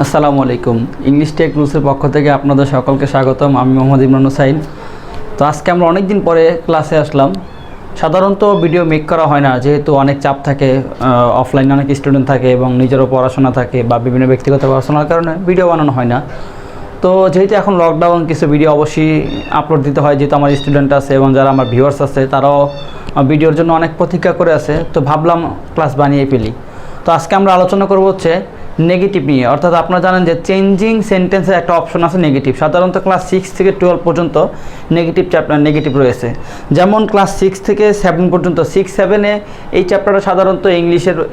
আসসালামু আলাইকুম। English take রুলসের পক্ষ থেকে আপনাদের সকলকে স্বাগতম। আমি মোহাম্মদ ইমরান হোসাইন। তো আজকে আমরা অনেক দিন পরে ক্লাসে আসলাম। সাধারণত ভিডিও মেক করা হয় না, যেহেতু অনেক চাপ থাকে, অফলাইনে অনেক স্টুডেন্ট থাকে এবং নিজেরও পড়াশোনা থাকে বা বিভিন্ন ব্যক্তিগত পড়াশোনার কারণে ভিডিও বানানো হয় না। তো যেহেতু এখন লকডাউন, কিছু ভিডিও অবশ্যই আপলোড দিতে হয়, যেহেতু আমার স্টুডেন্ট আছে এবং যারা আমার ভিউয়ার্স আছে তারাও ভিডিওর জন্য অনেক প্রতীক্ষা করে আছে। তো ভাবলাম ক্লাস বানিয়ে ফেলি। তো আজকে আমরা আলোচনা করব হচ্ছে নেগেটিভ নিয়ে। অর্থাৎ আপনারা জানেন যে চেঞ্জিং সেন্টেন্সের একটা অপশন আছে নেগেটিভ। সাধারণত ক্লাস 6 থেকে 12 পর্যন্ত নেগেটিভ রয়েছে। যেমন ক্লাস 6 থেকে 7 পর্যন্ত 6-7-এ এই চ্যাপ্টারটা সাধারণত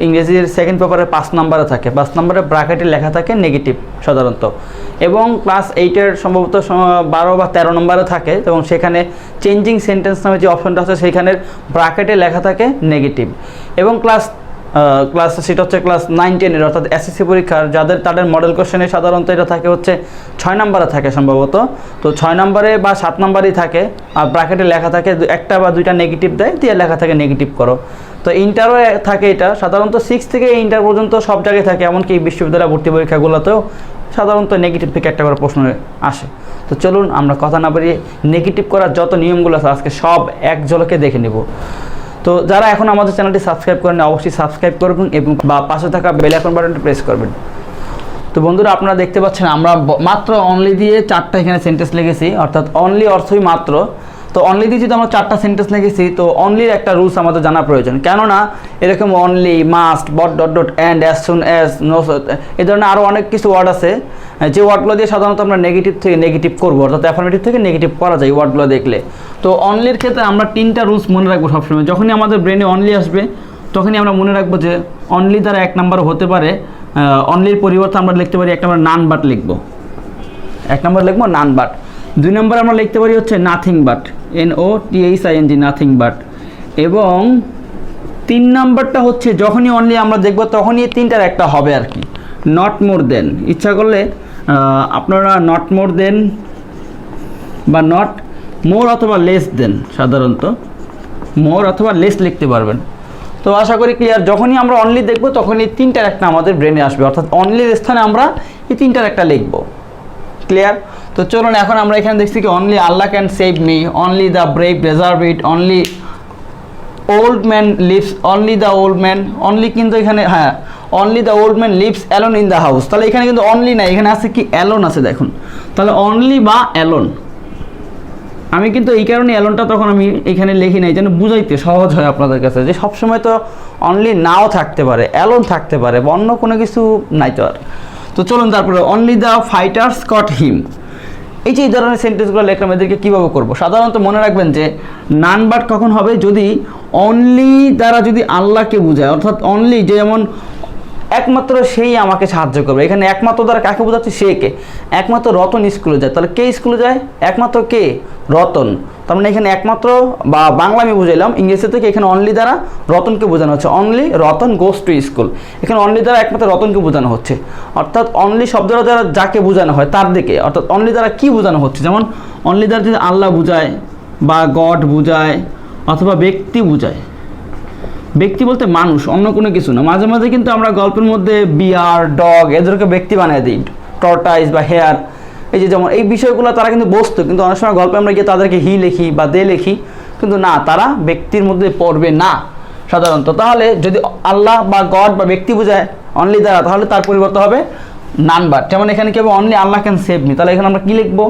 ইংরেজির সেকেন্ড পেপারে 5 নম্বরে থাকে। 5 নম্বরে ব্র্যাকেটে লেখা থাকে নেগেটিভ সাধারণত। এবং ক্লাস 8-এর সম্ভবত 12 বা 13 নম্বরে থাকে, এবং সেখানে চেঞ্জিং সেন্টেন্স নামে যে অপশনটা আছে সেখানের ব্র্যাকেটে লেখা থাকে নেগেটিভ। এবং সেটা হচ্ছে ক্লাস 9-10-এর অর্থাৎ এসএসসি পরীক্ষার তাদের মডেল কোশ্চেনে সাধারণত এটা থাকে হচ্ছে 6 নম্বরে থাকে সম্ভবত। তো 6 নম্বরে বা 7 নম্বরেই থাকে, আর ব্র্যাকেটে লেখা থাকে একটা বা দুইটা নেগেটিভ দিয়ে লেখা থাকে নেগেটিভ করো। তো ইন্টারও থাকে, এটা সাধারণত 6 থেকে ইন্টার পর্যন্ত সব জায়গায় থাকে, এমনকি বিশ্ববিদ্যালয় ভর্তি পরীক্ষাগুলোতেও সাধারণত নেগেটিভ থেকে একটা করে প্রশ্ন আসে। তো চলুন আমরা কথা না বাড়িয়ে নেগেটিভ করার যত নিয়মগুলো আছে আজকে সব এক ঝলকে দেখে নেব। তো যারা এখন আমাদের চ্যানেলটি সাবস্ক্রাইব করেন অবশ্যই সাবস্ক্রাইব করবেন এবং পাশে থাকা বেল আইকন বাটনটি প্রেস করবেন। তো বন্ধুরা, আপনারা দেখতে পাচ্ছেন আমরা মাত্র অনলি দিয়ে 4টা এখানে সেন্টেন্স লিখেছি, অর্থাৎ অনলি অর্থই মাত্র। তো অনলি দিয়ে যদি আমরা 4টা সেন্টেন্স লিখেছি, তো অনলির একটা রুলস আমাদের জানা প্রয়োজন। কেননা এরকম only, must, but dot dot, and, as soon as, no, এই ধরনের আরও অনেক কিছু ওয়ার্ড আছে, যে ওয়ার্ডগুলো দিয়ে সাধারণত আমরা নেগেটিভ করবো, অর্থাৎ অ্যাফার্মেটিভ থেকে নেগেটিভ করা যায় ওয়ার্ডগুলো দেখলে। তো অনলির ক্ষেত্রে আমরা 3টা রুলস মনে রাখবো সবসময়। যখনই আমাদের ব্রেনে অনলি আসবে তখনই আমরা মনে রাখবো যে অনলি দ্বারা 1 নাম্বার হতে পারে, অনলির পরিবর্তে আমরা লিখতে পারি 1 নম্বর নান বাট লিখবো, 1 নম্বর লিখবো নান বাট। 2 নম্বর আমরা লিখতে পারি হচ্ছে nothing but, NOTHING, nothing but. এবং 3 নম্বরটা হচ্ছে যখনই অনলি আমরা দেখবো তখনই 3টার একটা হবে আর কি, নট মোর দেন। ইচ্ছা করলে আপনারা নট মোর দেন বা নট মোর অথবা লেস দেন, সাধারণত মোর অথবা লেস লিখতে পারবেন। তো আশা করি ক্লিয়ার। যখনই আমরা অনলি দেখবো তখনই 3টার একটা আমাদের ব্রেনে আসবে, অর্থাৎ অনলির স্থানে আমরা এই 3টার একটা লিখবো। ক্লিয়ার? তো চলুন এখন আমরা এখানে দেখছি কি only Allah can save me, only the brave deserve it, only old man leaves, only the old man, only কিন্তু এখানে হ্যাঁ only the old man leaves alone in the house. তাহলে এখানে কিন্তু অনলি নাই, এখানে আছে কি অ্যালোন আছে, দেখুন। তাহলে অনলি বা অ্যালোন, আমি কিন্তু এই কারণে অ্যালোনটা তখন আমি এখানে লিখি নাই, যেন বুঝাইতে সহজ হয় আপনাদের কাছে, যে সবসময় তো অনলি নাও থাকতে পারে, অ্যালোন থাকতে পারে, বা অন্য কোনো কিছু নাই তো আর। তো চলুন তারপরে অনলি দ্য ফাইটার্স কট হিম। এই যে এই ধরনের সেন্টেন্সগুলো লেখলাম, এদেরকে কীভাবে করবো? সাধারণত মনে রাখবেন যে নান বাট কখন হবে, যদি অনলি দ্বারা যদি আল্লাহকে বোঝায়, অর্থাৎ অনলি যেমন একমাত্র সেই আমাকে সাহায্য করবে। এখানে একমাত্র দ্বারা কাকে বোঝাচ্ছে? সে কে? একমাত্র রতন স্কুলে যায়, তাহলে কে স্কুলে যায়? একমাত্র কে? রতন। তার মানে এখানে একমাত্র বা বাংলা আমি বুঝাইলাম, ইংরেজি থেকে এখানে অনলি দ্বারা রতনকে বোঝানো হচ্ছে। Only Ratan goes to school, এখানে অনলি দ্বারা একমাত্র রতনকে বোঝানো হচ্ছে। অর্থাৎ অনলি শব্দটা দ্বারা যাকে বোঝানো হয় তার দিকে, অর্থাৎ অনলি দ্বারা কি বোঝানো হচ্ছে? যেমন অনলি দ্বারা যদি আল্লাহ বোঝায় বা গড বোঝায় অথবা ব্যক্তি বোঝায়। ব্যক্তি বলতে মানুষ, অন্য কোনো কিছু না। মাঝে মাঝে কিন্তু আমরা গল্পের মধ্যে বিয়ার, ডগ এদেরকে ব্যক্তি বানিয়ে দিই, টর্টাইস বা হেয়ার, এই যে যেমন এই বিষয়গুলো তারা কিন্তু বস্তু, কিন্তু অনেক সময় গল্পে আমরা গিয়ে তাদেরকে হি লিখি বা দে লিখি, কিন্তু না, তারা ব্যক্তির মধ্যে পড়বে না সাধারণত। তাহলে যদি আল্লাহ বা গড বা ব্যক্তি বোঝায় অনলি দ্বারা, তাহলে তার পরিবর্তে হবে নান বাট। যেমন এখানে কি হবে? Only Allah can save me. তাহলে এখানে আমরা কি লিখবো?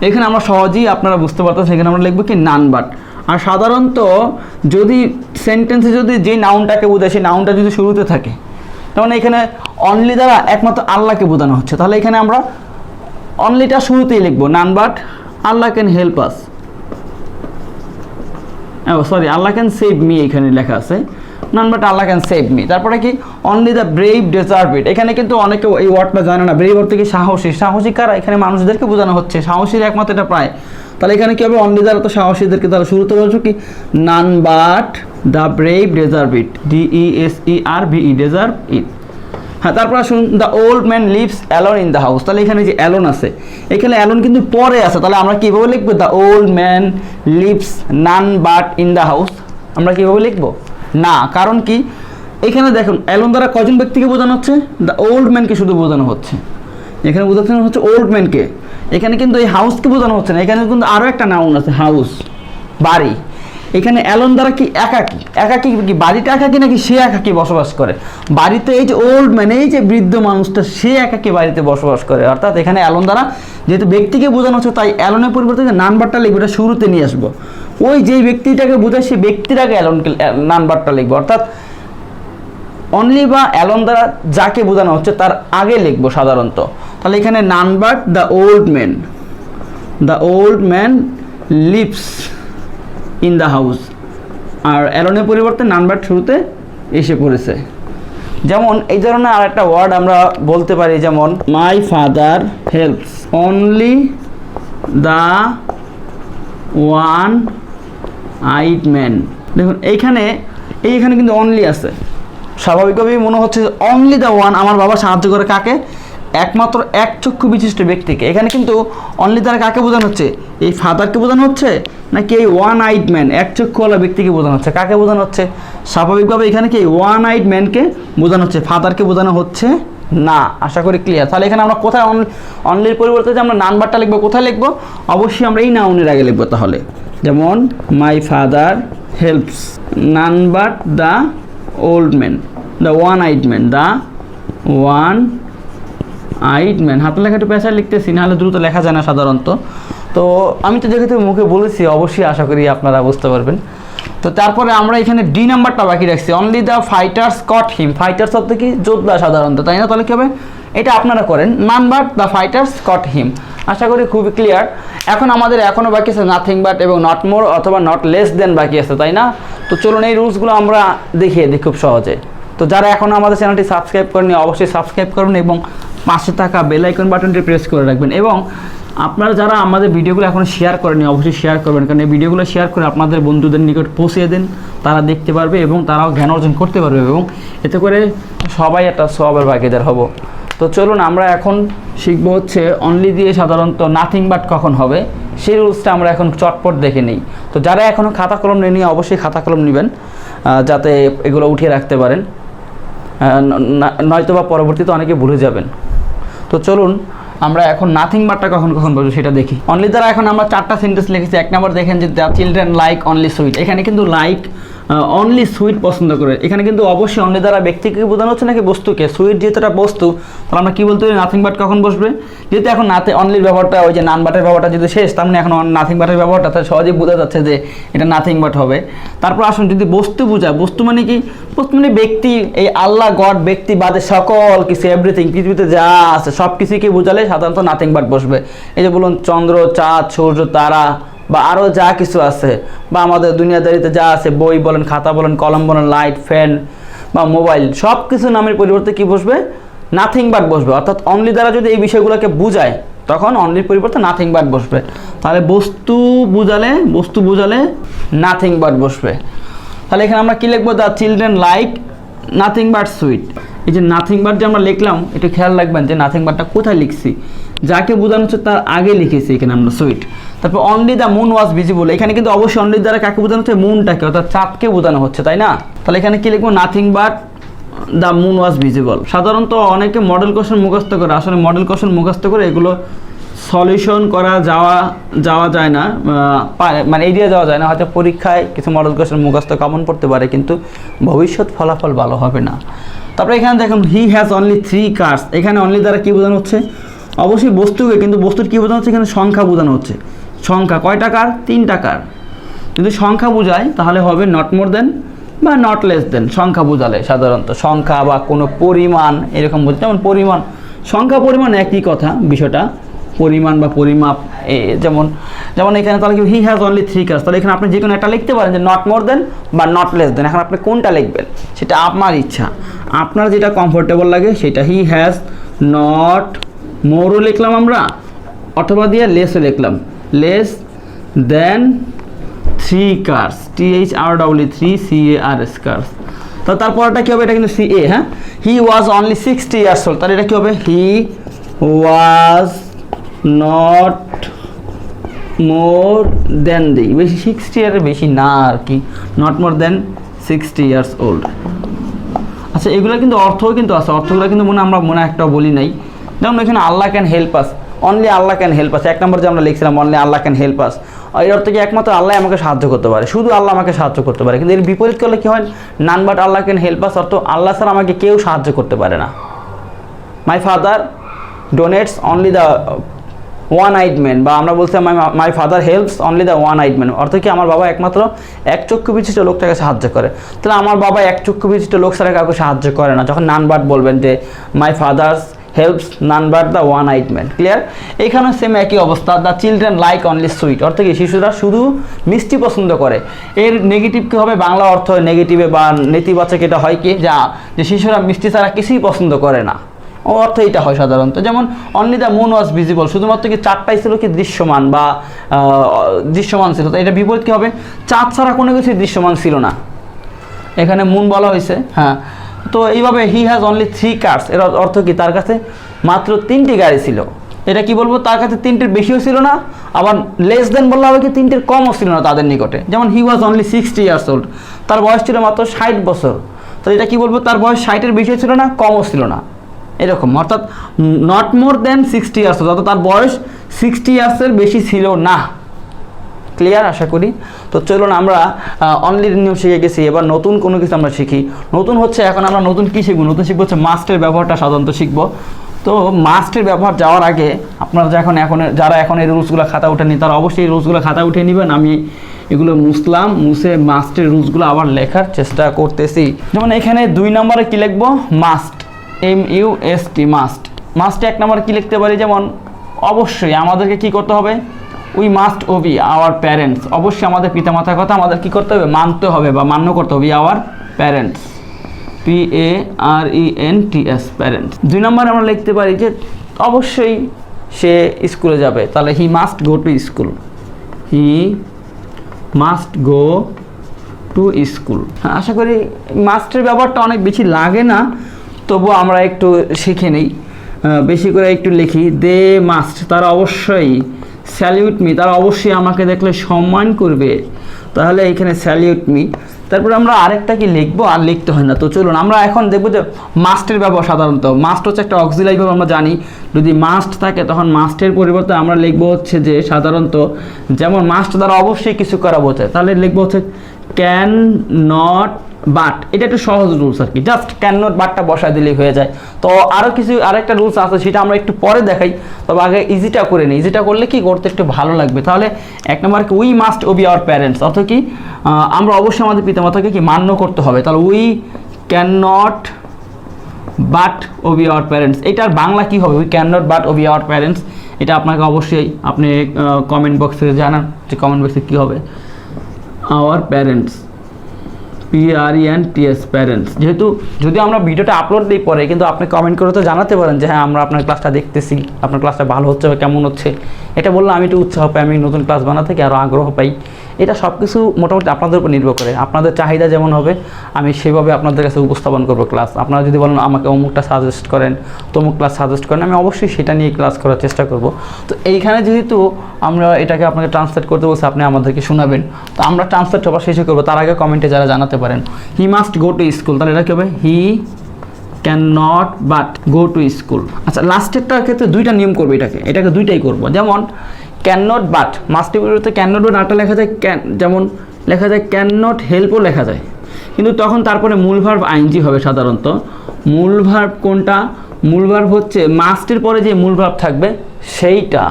এখানে আমরা সহজেই আপনারা বুঝতে পারতেছেন, এখানে আমরা লিখবো কি নান বাট। আর সাধারণত যদি সেন্টেন্সে যদি যে নাউনটাকে বোঝায় সেই নাউনটা যদি শুরুতে থাকে, যেমন এখানে অনলি দ্বারা একমাত্র আল্লাহকে বোঝানো হচ্ছে, তাহলে এখানে আমরা অনলিটা শুরুতেই লিখবো, none but Allah can help us, sorry Allah can save me, এখানে লেখা আছে none but Allah can save me. তারপরে কি অনলি দ্য ব্রেভ ডিজার্ভ ইট। এখানে কিন্তু অনেকে এই ওয়ার্ডটা জানে না। ব্রেভ অর্থ কি? সাহসী। সাহসী কারা? এখানে মানুষদেরকে বোঝানো হচ্ছে, সাহসীর একমাত্র এটা প্রায়। তাহলে এখানে কি হবে? অনলি দ্বারা তো সাহসীদেরকে, তাহলে শুরুতে বলছো কি none but the brave deserve it, DESERVE, deserve ইট। হ্যাঁ, তারপর আসুন the old man leaves alone in the house. তাহলে এখানে যে অ্যালোন আছে, এখানে অ্যালোন কিন্তু পরে আছে, তাহলে আমরা কীভাবে লিখবো? The old man leaves none but in the house. আমরা কীভাবে লিখবো? না, কারণ কি এখানে দেখুন অ্যালোন দ্বারা কয়জন ব্যক্তিকে বোঝানো হচ্ছে? দ্য ওল্ড ম্যানকে শুধু বোঝানো হচ্ছে। এখানে বোঝানো হচ্ছে ওল্ড ম্যানকে। এখানে কিন্তু এই হাউসকে বোঝানো হচ্ছে না, এখানে কিন্তু আরও একটা নাউন আছে, হাউস, বাড়ি। এখানে অ্যালন দ্বারা কি একাকী, একাকী কি বাড়িটা একাকী নাকি সে একাকী বসবাস করে? বাড়িতে এই যে ওল্ড ম্যান, এই যে বৃদ্ধ মানুষটা, সে একাকী বাড়িতে বসবাস করে। অর্থাৎ এখানে অ্যালন দ্বারা যেহেতু ব্যক্তিকে বোঝানো হচ্ছে, তাই অ্যালনের পরিবর্তে যে নাম্বারটা লিখবো এটা শুরুতে নিয়ে আসবো। ওই যেই ব্যক্তিটাকে বোঝায় সেই ব্যক্তির আগে অ্যালনকে নাম্বারটা লিখবো। অর্থাৎ অনলি বা অ্যালন দ্বারা যাকে বোঝানো হচ্ছে তার আগে লিখবো সাধারণত। তাহলে এখানে number the old man, the old man lives in the house. আর অ্যালনের পরিবর্তে নাম্বার শুরুতে এসে পড়েছে। যেমন এই ধরনের আর একটা ওয়ার্ড আমরা বলতে পারি, যেমন my father helps only the one eyed man. দেখুন এইখানে কিন্তু অনলি আছে, স্বাভাবিকভাবেই মনে হচ্ছে অনলি দ্য ওয়ান, আমার বাবা সাহায্য করে কাকে? একমাত্র এক চক্ষু বিশিষ্ট ব্যক্তিকে। এখানে কিন্তু অনলি দ্বারা কাকে বোঝানো হচ্ছে? এই ফাদারকে বোঝানো হচ্ছে নাকি এই ওয়ান আইড ম্যান, এক চক্ষুওয়ালা ব্যক্তিকে বোঝানো হচ্ছে? কাকে বোঝানো হচ্ছে? স্বাভাবিকভাবে এখানে কি ওয়ান আইড ম্যানকে বোঝানো হচ্ছে, ফাদারকে বোঝানো হচ্ছে না। আশা করি ক্লিয়ার। তাহলে এখানে আমরা কোথায় অনলির পরিবর্তে যে আমরা নাম্বারটা লিখবো, কোথায় লিখবো? অবশ্যই আমরা এই নাউনের আগে লিখবো। তাহলে যেমন my father helps number the old man, the one eyed man, the one eyed man. হাতের লেখা একটু পেশায় লিখতেছি, নাহলে দ্রুত লেখা যায় না সাধারণত। তো আমি তো যেহেতু মুখে বলেছি, অবশ্যই আশা করি আপনারা বুঝতে পারবেন। তো তারপরে আমরা এখানে ডি নাম্বারটা বাকি রাখছি, only the fighters caught him. Fighters অর্থ কি? যোদ্ধা সাধারণত, তাই না? তাহলে কী হবে? এটা আপনারা করেন, নাম্বার দ্য ফাইটার্স কট হিম। আশা করি খুবই ক্লিয়ার। এখন আমাদের এখনও বাকি আছে নাথিং বাট এবং নট মোর অথবা নট লেস দেন বাকি আছে, তাই না? তো চলুন এই রুলসগুলো আমরা দেখিয়ে দিই খুব সহজে। তো যারা এখনও আমাদের চ্যানেলটি সাবস্ক্রাইব করেনি অবশ্যই সাবস্ক্রাইব করুন এবং পাশে থাকা বেল আইকন বাটনটি প্রেস করে রাখবেন। এবং আপনারা যারা আমাদের ভিডিওগুলো এখনও শেয়ার করেনি অবশ্যই শেয়ার করবেন, কারণ এই ভিডিওগুলো শেয়ার করে আপনাদের বন্ধুদের নিকট পৌঁছে দেন, তারা দেখতে পারবে এবং তারাও জ্ঞান অর্জন করতে পারবে এবং এতে করে সবাই একটা সওয়াবের ভাগীদার হব। তো চলুন আমরা এখন শিখব হচ্ছে অনলি দিয়ে সাধারণত নাথিং বাট কখন হবে, সেই রুলসটা আমরা এখন চটপট দেখে নিই। তো যারা এখনও খাতা কলম নেননি অবশ্যই খাতা কলম নেবেন, যাতে এগুলো উঠিয়ে রাখতে পারেন, নয়তো বা পরবর্তীতে অনেকে ভুলে যাবেন। তো চলুন আমরা এখন নাথিং বাটটা কখন কখন বলবো সেটা দেখি। অনলি দ্বারা এখন আমরা 4টা সেন্টেন্স লিখেছি। এক নম্বর দেখেন যে the children like only sweet. এখানে কিন্তু লাইক অনলি সুইট পছন্দ করে। এখানে কিন্তু অবশ্যই অনলি দ্বারা ব্যক্তিকে বোঝানো হচ্ছে নাকি বস্তুকে? সুইট যেহেতু একটা বস্তু, তাহলে আমরা কী বলতে পারি? নাথিং বাট কখন বসবে? যেহেতু এখন অনলির ব্যবহারটা, ওই যে নান বাটের ব্যবহারটা যদি শেষ, তার মানে এখন নাথিং বাটের ব্যবহারটা তাহলে সহজেই বোঝা যাচ্ছে যে এটা নাথিং বাট হবে। তারপর আসুন যদি বস্তু বোঝায়, বস্তু মানে কি? বস্তু মানে ব্যক্তি, এই আল্লাহ গড ব্যক্তি বাদে সকল কিছু, এভরিথিং, পৃথিবীতে যা আছে সব কিছুকে বোঝালে সাধারণত নাথিং বাট বসবে। এই যে বলুন চন্দ্র, চাঁদ, সূর্য, তারা বা আরও যা কিছু আছে, বা আমাদের দুনিয়াদারিতে যা আছে, বই বলেন, খাতা বলেন, কলম বলেন, লাইট, ফ্যান বা মোবাইল, সব কিছু নামের পরিবর্তে কি বসবে? নাথিং বাট বসবে। অর্থাৎ অনলি দ্বারা যদি এই বিষয়গুলোকে বোঝায় তখন অনলির পরিবর্তে নাথিং বাট বসবে। তাহলে বস্তু বোঝালে নাথিং বাট বসবে। তাহলে এখানে আমরা কী লিখবো? The children like nothing but sweet. এই যে নাথিং বাট যে আমরা লিখলাম, একটু খেয়াল রাখবেন যে নাথিং বাটটা কোথায় লিখছি, যাকে বোঝানো হচ্ছে তার আগে লিখেছি এখানে আমরা সুইট। তারপর only the moon was visible. এখানে কিন্তু অবশ্যই অনলি দ্বারা কাকে বোঝানো হচ্ছে? মুনটাকে, অর্থাৎ চাঁদকে বোঝানো হচ্ছে, তাই না? তাহলে এখানে কি লিখবো? Nothing but the moon was visible. সাধারণত অনেকে মডেল কোশ্চেন মুখস্থ করে, আসলে মডেল কোশ্চেন মুখস্থ করে এগুলো সলিউশন করা যাওয়া যায় না, মানে এড়িয়ে যাওয়া যায় না। হয়তো পরীক্ষায় কিছু মডেল কোশ্চেন মুখস্থ কমন পড়তে পারে, কিন্তু ভবিষ্যৎ ফলাফল ভালো হবে না। তারপরে এখানে দেখুন হি হ্যাজ অনলি 3 কার্স। এখানে অনলি দ্বারা কী বোঝানো হচ্ছে? অবশ্যই বস্তুকে, কিন্তু বস্তুর কী বোঝানো হচ্ছে? এখানে সংখ্যা বোঝানো হচ্ছে। সংখ্যা কয়টা কার? 3টা কার। যদি সংখ্যা বোঝায় তাহলে হবে নট মোর দেন বা নট লেস দেন। সংখ্যা বোঝালে সাধারণত সংখ্যা বা কোনো পরিমাণ এরকম বোঝায়। যেমন পরিমাণ, সংখ্যা পরিমাণ একই কথা, বিষয়টা পরিমাণ বা পরিমাপ। যেমন এখানে তাহলে কি হি হ্যাজ অনলি 3 কার্স। তাহলে এখানে আপনি যে কোনো একটা লিখতে পারেন যে নট মোর দেন বা নট লেস দেন। এখন আপনি কোনটা লিখবেন সেটা আপনার ইচ্ছা, আপনার যেটা কমফোর্টেবল লাগে সেটা। হি হ্যাজ নট মোরও লিখলাম আমরা, অথবা দিয়ে লেসও লিখলাম, less than 3 curse, THRW3CARS curse. তো তারপরটা কী হবে? এটা কিন্তু CA, হ্যাঁ। হি ওয়াজ অনলি 60 ইয়ার্স ওল্ড। তাহলে এটা কী হবে? হি ওয়াজ নট মোর দেন বেশি 60 ইয়ারের বেশি না আর কি, not more than 60 years old. আচ্ছা, এগুলো কিন্তু অর্থও কিন্তু আছে, অর্থগুলো কিন্তু আমরা মনে একটাও বলি নাই। যেমন এখানে Allah can help us, only Allah can help us, 1 number যে আমরা লিখছিলাম only Allah can help us, এর অর্থ কি একমাত্র আল্লাহ আমাকে সাহায্য করতে পারে, শুধু আল্লাহ আমাকে সাহায্য করতে পারে। কিন্তু এর বিপরীত করলে কি হয়, none but Allah can help আস অর্থ আল্লাহ ছাড়া আমাকে কেউ সাহায্য করতে পারে না। My father donates only the one eyed man, বা আমরা বলছিলাম my father helps only the one eyed man, অর্থ কি আমার বাবা একমাত্র এক চক্ষু বিশিষ্ট লোকটাকে সাহায্য করে। তাহলে আমার বাবা এক চক্ষু বিশিষ্ট লোক ছাড়া কাউকে সাহায্য করে না। যখন নান বাট বলবেন যে my father's helps none but the one eyed man, clear. এইখানে সেম একই অবস্থা, the children like only sweet, অর্থ কি শিশুরা শুধু মিষ্টি পছন্দ করে। এর নেগেটিভ কী হবে, বাংলা অর্থ নেগেটিভে বা নেতিবাচক এটা হয় কি যে শিশুরা মিষ্টি ছাড়া কিছুই পছন্দ করে না, ও অর্থ এটা হয় সাধারণত। যেমন only the moon was visible, শুধুমাত্র কি চাঁদটাই ছিল কি দৃশ্যমান বা দৃশ্যমান ছিল। তো এটা বিপরীত কী হবে, চাঁদ ছাড়া কোনো কিছুই দৃশ্যমান ছিল না, এখানে মুন বলা হয়েছে। হ্যাঁ, তো এইভাবে হি হ্যাজ অনলি 3 কার্স, এর অর্থ কি তার কাছে মাত্র 3টি গাড়ি ছিল। এটা কি বলবো, তার কাছে 3টির বেশিও ছিল না, আবার লেস দেন বললে হবে কি 3টির কমও ছিল না তাদের নিকটে। যেমন হি ওয়াজ অনলি 60 ইয়ার্স ওল্ড, তার বয়স ছিল মাত্র 60 বছর। তো এটা কি বলবো, তার বয়স 60-এর বেশিও ছিল না, কমও ছিল না, এরকম। অর্থাৎ নট মোর দেন 60 ইয়ার্স, অর্থাৎ তার বয়স 60 ইয়ার্সের বেশি ছিল না। ক্লিয়ার আশা করি। তো চলুন আমরা অনলির নিয়ম শিখে গেছি, এবার নতুন কোনো কিছু আমরা শিখি। নতুন হচ্ছে এখন আমরা নতুন কী শিখবো, নতুন শিখবো হচ্ছে মাস্টের ব্যবহারটা সাধারণত শিখবো। তো মাস্টের ব্যবহার যাওয়ার আগে আপনারা যারা এখন এই রুলসগুলো খাতা উঠেনি তারা অবশ্যই এই রুলসগুলো খাতা উঠে নেবেন। আমি এগুলো মুছে মাস্টের রুলসগুলো আবার লেখার চেষ্টা করতেছি। যেমন এখানে 2 নম্বরে কী লিখবো, মাস্ট, MUST, মাস্ট। মাস্টে 1 নম্বরে কী লিখতে পারি, যেমন অবশ্যই আমাদেরকে কী করতে হবে, we must Obi our parents, অবশ্যই আমাদের পিতামাতার কথা আমাদের কী করতে হবে, মানতে হবে বা মান্য করতে হবে, আওয়ার প্যারেন্টস, PARENTS, প্যারেন্টস। 2 নম্বরে আমরা লিখতে পারি যে অবশ্যই সে স্কুলে যাবে, তাহলে he must go to school, he must go to school. আশা করি মাস্টের ব্যাপারটা অনেক বেশি লাগে না, তবুও আমরা একটু শিখে নিই, বেশি করে একটু লিখি। দে মাস্ট, তারা অবশ্যই, স্যালিউট মি, তারা অবশ্যই আমাকে দেখলে সম্মান করবে, তাহলে এখানে স্যালিউট মি। তারপরে আমরা আরেকটা কি লিখবো, আর লিখতে হয় না। তো চলুন আমরা এখন দেখবো যে মাস্টের ব্যবহার। সাধারণত মাস্ট হচ্ছে একটা অক্সিলারি ভার্ব, আমরা জানি যদি মাস্ট থাকে তখন মাস্টের পরিবর্তে আমরা লিখবো হচ্ছে যে সাধারণত, যেমন মাস্ট দ্বারা অবশ্যই কিছু করা বোঝায়, তাহলে লিখবো হচ্ছে ক্যান নট বাট। এটা একটু সহজ রুলস আর কি, জাস্ট ক্যান নট বাটটা বসায় দিলেই হয়ে যায়। তো আরেকটা রুলস আছে, সেটা আমরা একটু পরে দেখাই, তবে আগে ইজিটা করে নিই। ইজিটা করলে কি করতে একটু ভালো লাগবে। তাহলে 1 নম্বর কি, we must Obi our parents, অর্থ কি আমরা অবশ্যই আমাদের পিতামাতাকে কি মান্য করতে হবে। তাহলে we can not but Obi our parents, এটার বাংলা কি হবে, we can not but Obi our parents. এটা আপনাকে অবশ্যই আপনি কমেন্ট বক্সে জানান যে কমেন্ট বক্সে কী হবে। Our parents, PARENTS, parents. যেহেতু যদি আমরা ভিডিওটা আপলোড দিই পরে, কিন্তু আপনি কমেন্ট করে তো জানাতে পারেন যে হ্যাঁ আমরা আপনার ক্লাসটা দেখতেছি, আপনার ক্লাসটা ভালো হচ্ছে বা কেমন হচ্ছে। এটা বললে আমি একটু উৎসাহ পাই, আমি নতুন ক্লাস বানাতে কি আরও আগ্রহ পাই। এটা সব কিছু মোটামুটি আপনাদের উপর নির্ভর করে, আপনাদের চাহিদা যেমন হবে আমি সেভাবে আপনাদের কাছে উপস্থাপন করবো ক্লাস। আপনারা যদি বলেন আমাকে অমুকটা সাজেস্ট করেন, তমুক ক্লাস সাজেস্ট করেন, আমি অবশ্যই সেটা নিয়ে ক্লাস করার চেষ্টা করব। তো এইখানে যেহেতু আমরা এটাকে আপনাকে ট্রান্সলেট করতে বলছি, আপনি আমাদেরকে শোনাবেন, তো আমরা ট্রান্সলেট আবার শেষে করবো। তার আগে কমেন্টে যারা জানাতে পারেন, হি মাস্ট গো টু স্কুল, তাহলে এটা কী হবে, he can not but go to school. আচ্ছা, লাস্টেরটার ক্ষেত্রে 2টা নিয়ম করবো, এটাকে 2টাই করবো। যেমন ক্যান নট বাট, মাস্টের পরিবর্তে ক্যান নট বাট আটটা লেখা যায়, যেমন লেখা যায় ক্যান নট হেল্পও লেখা যায়, কিন্তু তখন তারপরে মূল ভার্ব আইএনজি হবে। সাধারণত মূল ভার্ব কোনটা, মূল ভার্ব হচ্ছে মাস্টের পরে যে মূল ভার্ব থাকবে সেইটা।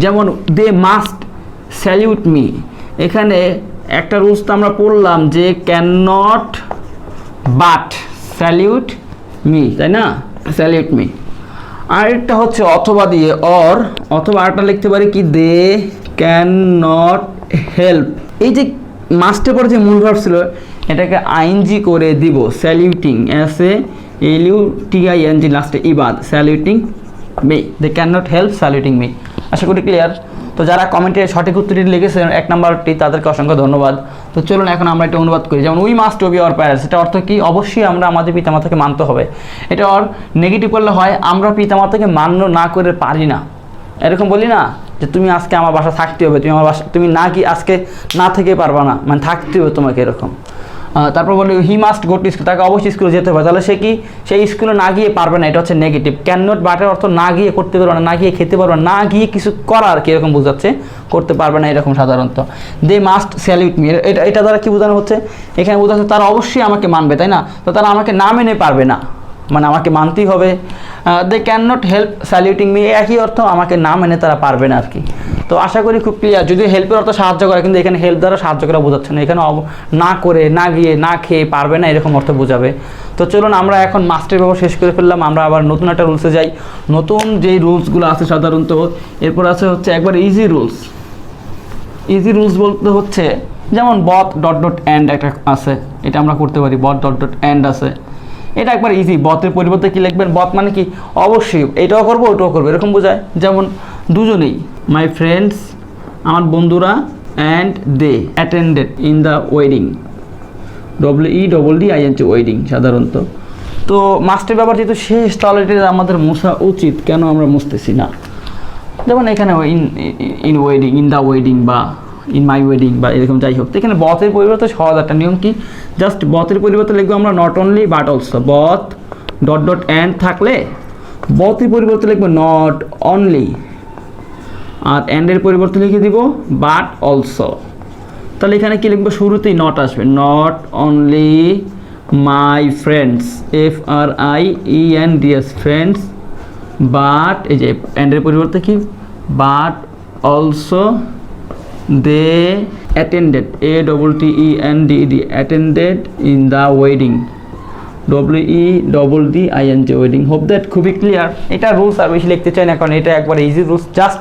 যেমন দে মাস্ট স্যালিউট মি, এখানে একটা রুলস তো আমরা পড়লাম যে can not but salute me, তাই না, স্যালিউট মি। আরেকটা হচ্ছে অথবা দিয়ে অর, অথবা আরেকটা লিখতে পারি কি দে ক্যান নট হেল্প। এই যে মাস্টের পরে যে মূল ভার্ব ছিল এটাকে আইএনজি করে দিব, স্যালিউটিং, SALUTING লাস্টে ইবাদ, স্যালিউটিং me, they can not help saluting me. আশা করি ক্লিয়ার। তো যারা কমেন্টে সঠিক উত্তরটি লিখেছেন 1 নম্বরটি, তাদেরকে অসংখ্য ধন্যবাদ। তো চলুন এখন আমরা একটা অনুবাদ করি। যেমন we must Obi our parents, এটা অর্থ কি, অবশ্যই আমরা আমাদের পিতামাতাকে মানতে হবে। এটা ওর নেগেটিভ করলে হয় আমরা পিতামাতাকে মান্য না করে পারি না। এরকম বলি না যে তুমি আজকে আমার বাসা থাকতে হবে, তুমি আমার বাসা তুমি না কি আজকে না থেকে পারবা না, মানে থাকতে হবে তোমাকে, এরকম। তারপর বলি হি মাস্ট গো টু স্কুল, তাকে অবশ্যই স্কুলে যেতে হবে। তাহলে সে কি সেই স্কুলে না গিয়ে পারবে না, এটা হচ্ছে নেগেটিভ। ক্যান নট বাটের অর্থ না গিয়ে করতে পারবে না, না গিয়ে খেতে পারবে না, না গিয়ে কিছু করার কি এরকম বোঝাচ্ছে, করতে পারবে না এরকম সাধারণত। দে মাস্ট স্যালিউট মি, এটা দ্বারা কি বোঝানো হচ্ছে, এখানে বোঝাচ্ছে তারা অবশ্যই আমাকে মানবে, তাই না? তো তারা আমাকে না মেনে পারবে না, মানে আমাকে মানতেই হবে। They can not help saluting me, একই অর্থ, আমাকে না মেনে তারা পারবে না আর কি। তো আশা করি খুব ক্লিয়ার। যদি হেল্পের অর্থ সাহায্য করে, কিন্তু এখানে হেল্প দ্বারা সাহায্য করা বোঝাচ্ছে না, এখানে না করে, না গিয়ে, না খেয়ে পারবে না এরকম অর্থ বোঝাবে। তো চলুন আমরা এখন মাস্টের ব্যবহার শেষ করে ফেললাম, আমরা আবার নতুন একটা রুলসে যাই। নতুন যেই রুলসগুলো আছে সাধারণত, এরপর আছে হচ্ছে একবার ইজি রুলস। ইজি রুলস বলতে হচ্ছে যেমন বথ ডট ডট অ্যান্ড একটা আছে, এটা আমরা করতে পারি, বথ ডট ডট অ্যান্ড আছে, এটা একবার ইজি। বথের পরিবর্তে কি লিখবেন, বথ মানে কি অবশ্যই এটাও করবো ওটাও করবো এরকম বোঝায়। যেমন দুজনেই, মাই ফ্রেন্ডস আমার বন্ধুরা, and they attended in the wedding, WEDDING wedding সাধারণত। তো মাস্টের ব্যাপার যেহেতু শেষ, তাহলে এটা আমাদের মোছা উচিত, কেন আমরা মুছতেছি না? যেমন এখানে in wedding, in the wedding বা ইন মাই ওয়েডিং বা এরকম যাই হোক। তো এখানে বথের পরিবর্তে সহজ একটা নিয়ম কি, জাস্ট বথের পরিবর্তে লিখবো আমরা not only but also. Both dot dot and থাকলে বথের পরিবর্তে লিখবো নট অনলি, আর অ্যান্ডের পরিবর্তে লিখে দিব বাট অলসো। তাহলে এখানে কি লিখবো, শুরুতেই নট আসবে, not only my friends, FRIENDS friends, but এই যে অ্যান্ডের পরিবর্তে কি but also they attended, ATTENDED attended in the wedding, WEDDING wedding. Hope that খুবই ক্লিয়ার। এটা রুলস আর বেশি লিখতে চাই না, কারণ এটা একবার ইজি রুলস। জাস্ট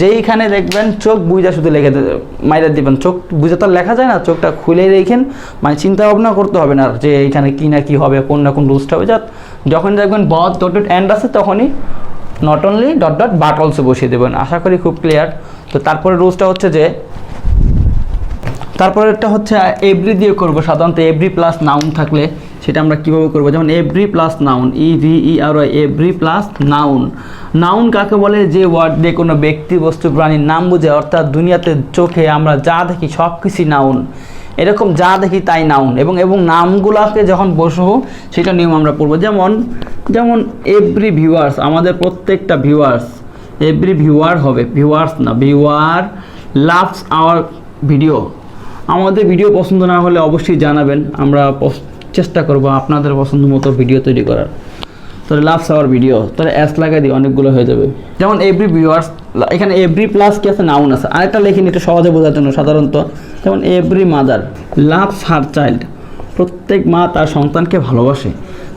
যেইখানে দেখবেন চোখ বুঝা শুধু লিখে মাইরা দিবেন, চোখ বুঝে তো লেখা যায় না, চোখটা খুলে রেখেন, মানে চিন্তা ভাবনা করতে হবে না যে এইখানে কী না কী হবে, কোন না কোন রুলসটা হবে। জাস্ট যখন দেখবেন বথ ডট ডট অ্যান্ড আছে, তখনই not only dot dot but also বসিয়ে দেবেন। আশা করি খুব ক্লিয়ার। তো তারপরে রুলসটা হচ্ছে যে, তারপরেরটা হচ্ছে এভরি দিয়ে করবো। সাধারণত এভরি প্লাস নাউন থাকলে সেটা আমরা কীভাবে করবো, যেমন every plus noun, EVERY, every plus noun. Noun কাকে বলে, যে ওয়ার্ড দিয়ে কোনো ব্যক্তি, বস্তু, প্রাণীর নাম বুঝে, অর্থাৎ দুনিয়াতে চোখে আমরা যা দেখি সব কিছুই নাউন, এরকম যা দেখি তাই নাউন। এবং নামগুলোকে যখন বসবো সেটা নিয়ম আমরা পড়বো। যেমন এভরি ভিউয়ার্স, আমাদের প্রত্যেকটা ভিউয়ার্স, এভরি ভিউয়ার হবে, ভিউয়ার্স না, ভিউয়ার লাভস আওয়ার ভিডিও। আমাদের ভিডিও পছন্দ না হলে অবশ্যই জানাবেন, আমরা চেষ্টা করব আপনাদের পছন্দ মতো ভিডিও তৈরি করার। তাহলে লাভস আওয়ার ভিডিও, তাহলে অ্যাস লাগাই দিই, অনেকগুলো হয়ে যাবে। যেমন এভরি ভিউয়ার্স, এখানে এভরি প্লাস কি আছে, নাউন আছে। আরেকটা লেখিনি একটু সহজে বোঝার জন্য, সাধারণত যেমন every mother loves her child, প্রত্যেক মা তার সন্তানকে ভালোবাসে।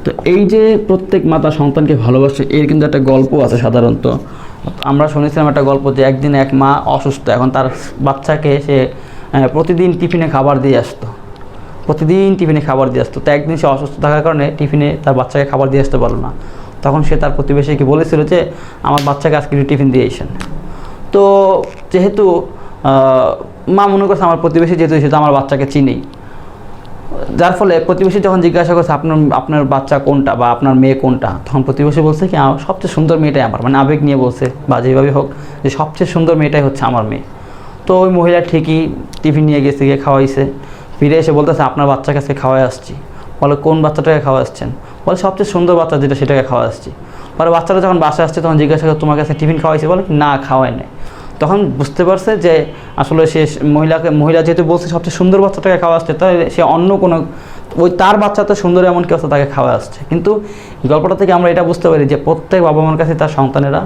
তো এই যে প্রত্যেক মা তার সন্তানকে ভালোবাসে, এর কিন্তু একটা গল্প আছে সাধারণত। আমরা শুনেছিলাম একটা গল্প যে একদিন এক মা অসুস্থ, এখন তার বাচ্চাকে সে প্রতিদিন টিফিনে খাবার দিয়ে আসতো, তো একদিন সে অসুস্থ থাকার কারণে টিফিনে তার বাচ্চাকে খাবার দিয়ে আসতে পারলো না। তখন সে তার প্রতিবেশীকে বলেছিল যে আমার বাচ্চাকে আজকে একটু টিফিন দিয়ে এসেন। তো যেহেতু মা মনে করছে আমার প্রতিবেশী যেহেতু সেহেতু আমার বাচ্চাকে চিনেই, যার ফলে প্রতিবেশী যখন জিজ্ঞাসা করছে আপনার বাচ্চা কোনটা বা আপনার মেয়ে কোনটা, তখন প্রতিবেশী বলছে কি সবচেয়ে সুন্দর মেয়েটাই আমার, মানে আবেগ নিয়ে বলছে বা যেভাবে হোক, যে সবচেয়ে সুন্দর মেয়েটাই হচ্ছে আমার মেয়ে। তো ওই মহিলা ঠিকই টিফিন নিয়ে গেছে, গিয়ে খাওয়াইছে, ফিরে এসে বলতেছে আপনার বাচ্চাকে আজকে খাওয়াই আসছি। বলে কোন বাচ্চাটাকে খাওয়া আসছেন? বলে সবচেয়ে সুন্দর বাচ্চা যেটা সেটাকে খাওয়া আসছি। পরে বাচ্চাটা যখন বাসায় আসছে তখন জিজ্ঞাসা করে তোমার কাছে টিফিন খাওয়াইছে? বলে না, খাওয়াই নেই। তখন বুঝতে পারছে যে আসলে সে মহিলা যেহেতু বলছে সবচেয়ে সুন্দর বাচ্চাটাকে খাওয়া আসছে, তাহলে সে অন্য কোনো তার বাচ্চা তো সুন্দর এমন কেউ তাকে খাওয়া আসছে। কিন্তু গল্পটা থেকে আমরা এটা বুঝতে পারি যে প্রত্যেক বাবা মার কাছে তার সন্তানেরা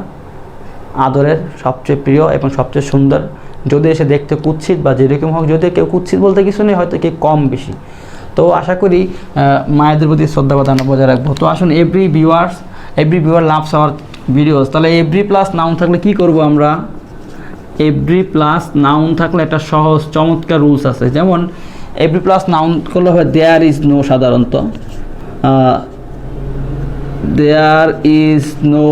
আদরের, সবচেয়ে প্রিয় এবং সবচেয়ে সুন্দর। যদি এসে দেখতে কুৎসিত বা যেরকম হোক, যদি কেউ কুৎসিত বলতে কিছু নেই, হয়তো কেউ কম বেশি। তো আশা করি মায়েদের প্রতি শ্রদ্ধাবাদ আমরা বজায় রাখবো। তো আসুন, every viewer loves our videos. তাহলে এভরি প্লাস নাউন থাকলে কি করব আমরা? এভরি প্লাস নাউন থাকলে একটা সহজ চমৎকার রুলস আছে। যেমন এভরি প্লাস নাউন করলে হবে দেয়ার ইজ নো। সাধারণত দেয়ার ইজ নো,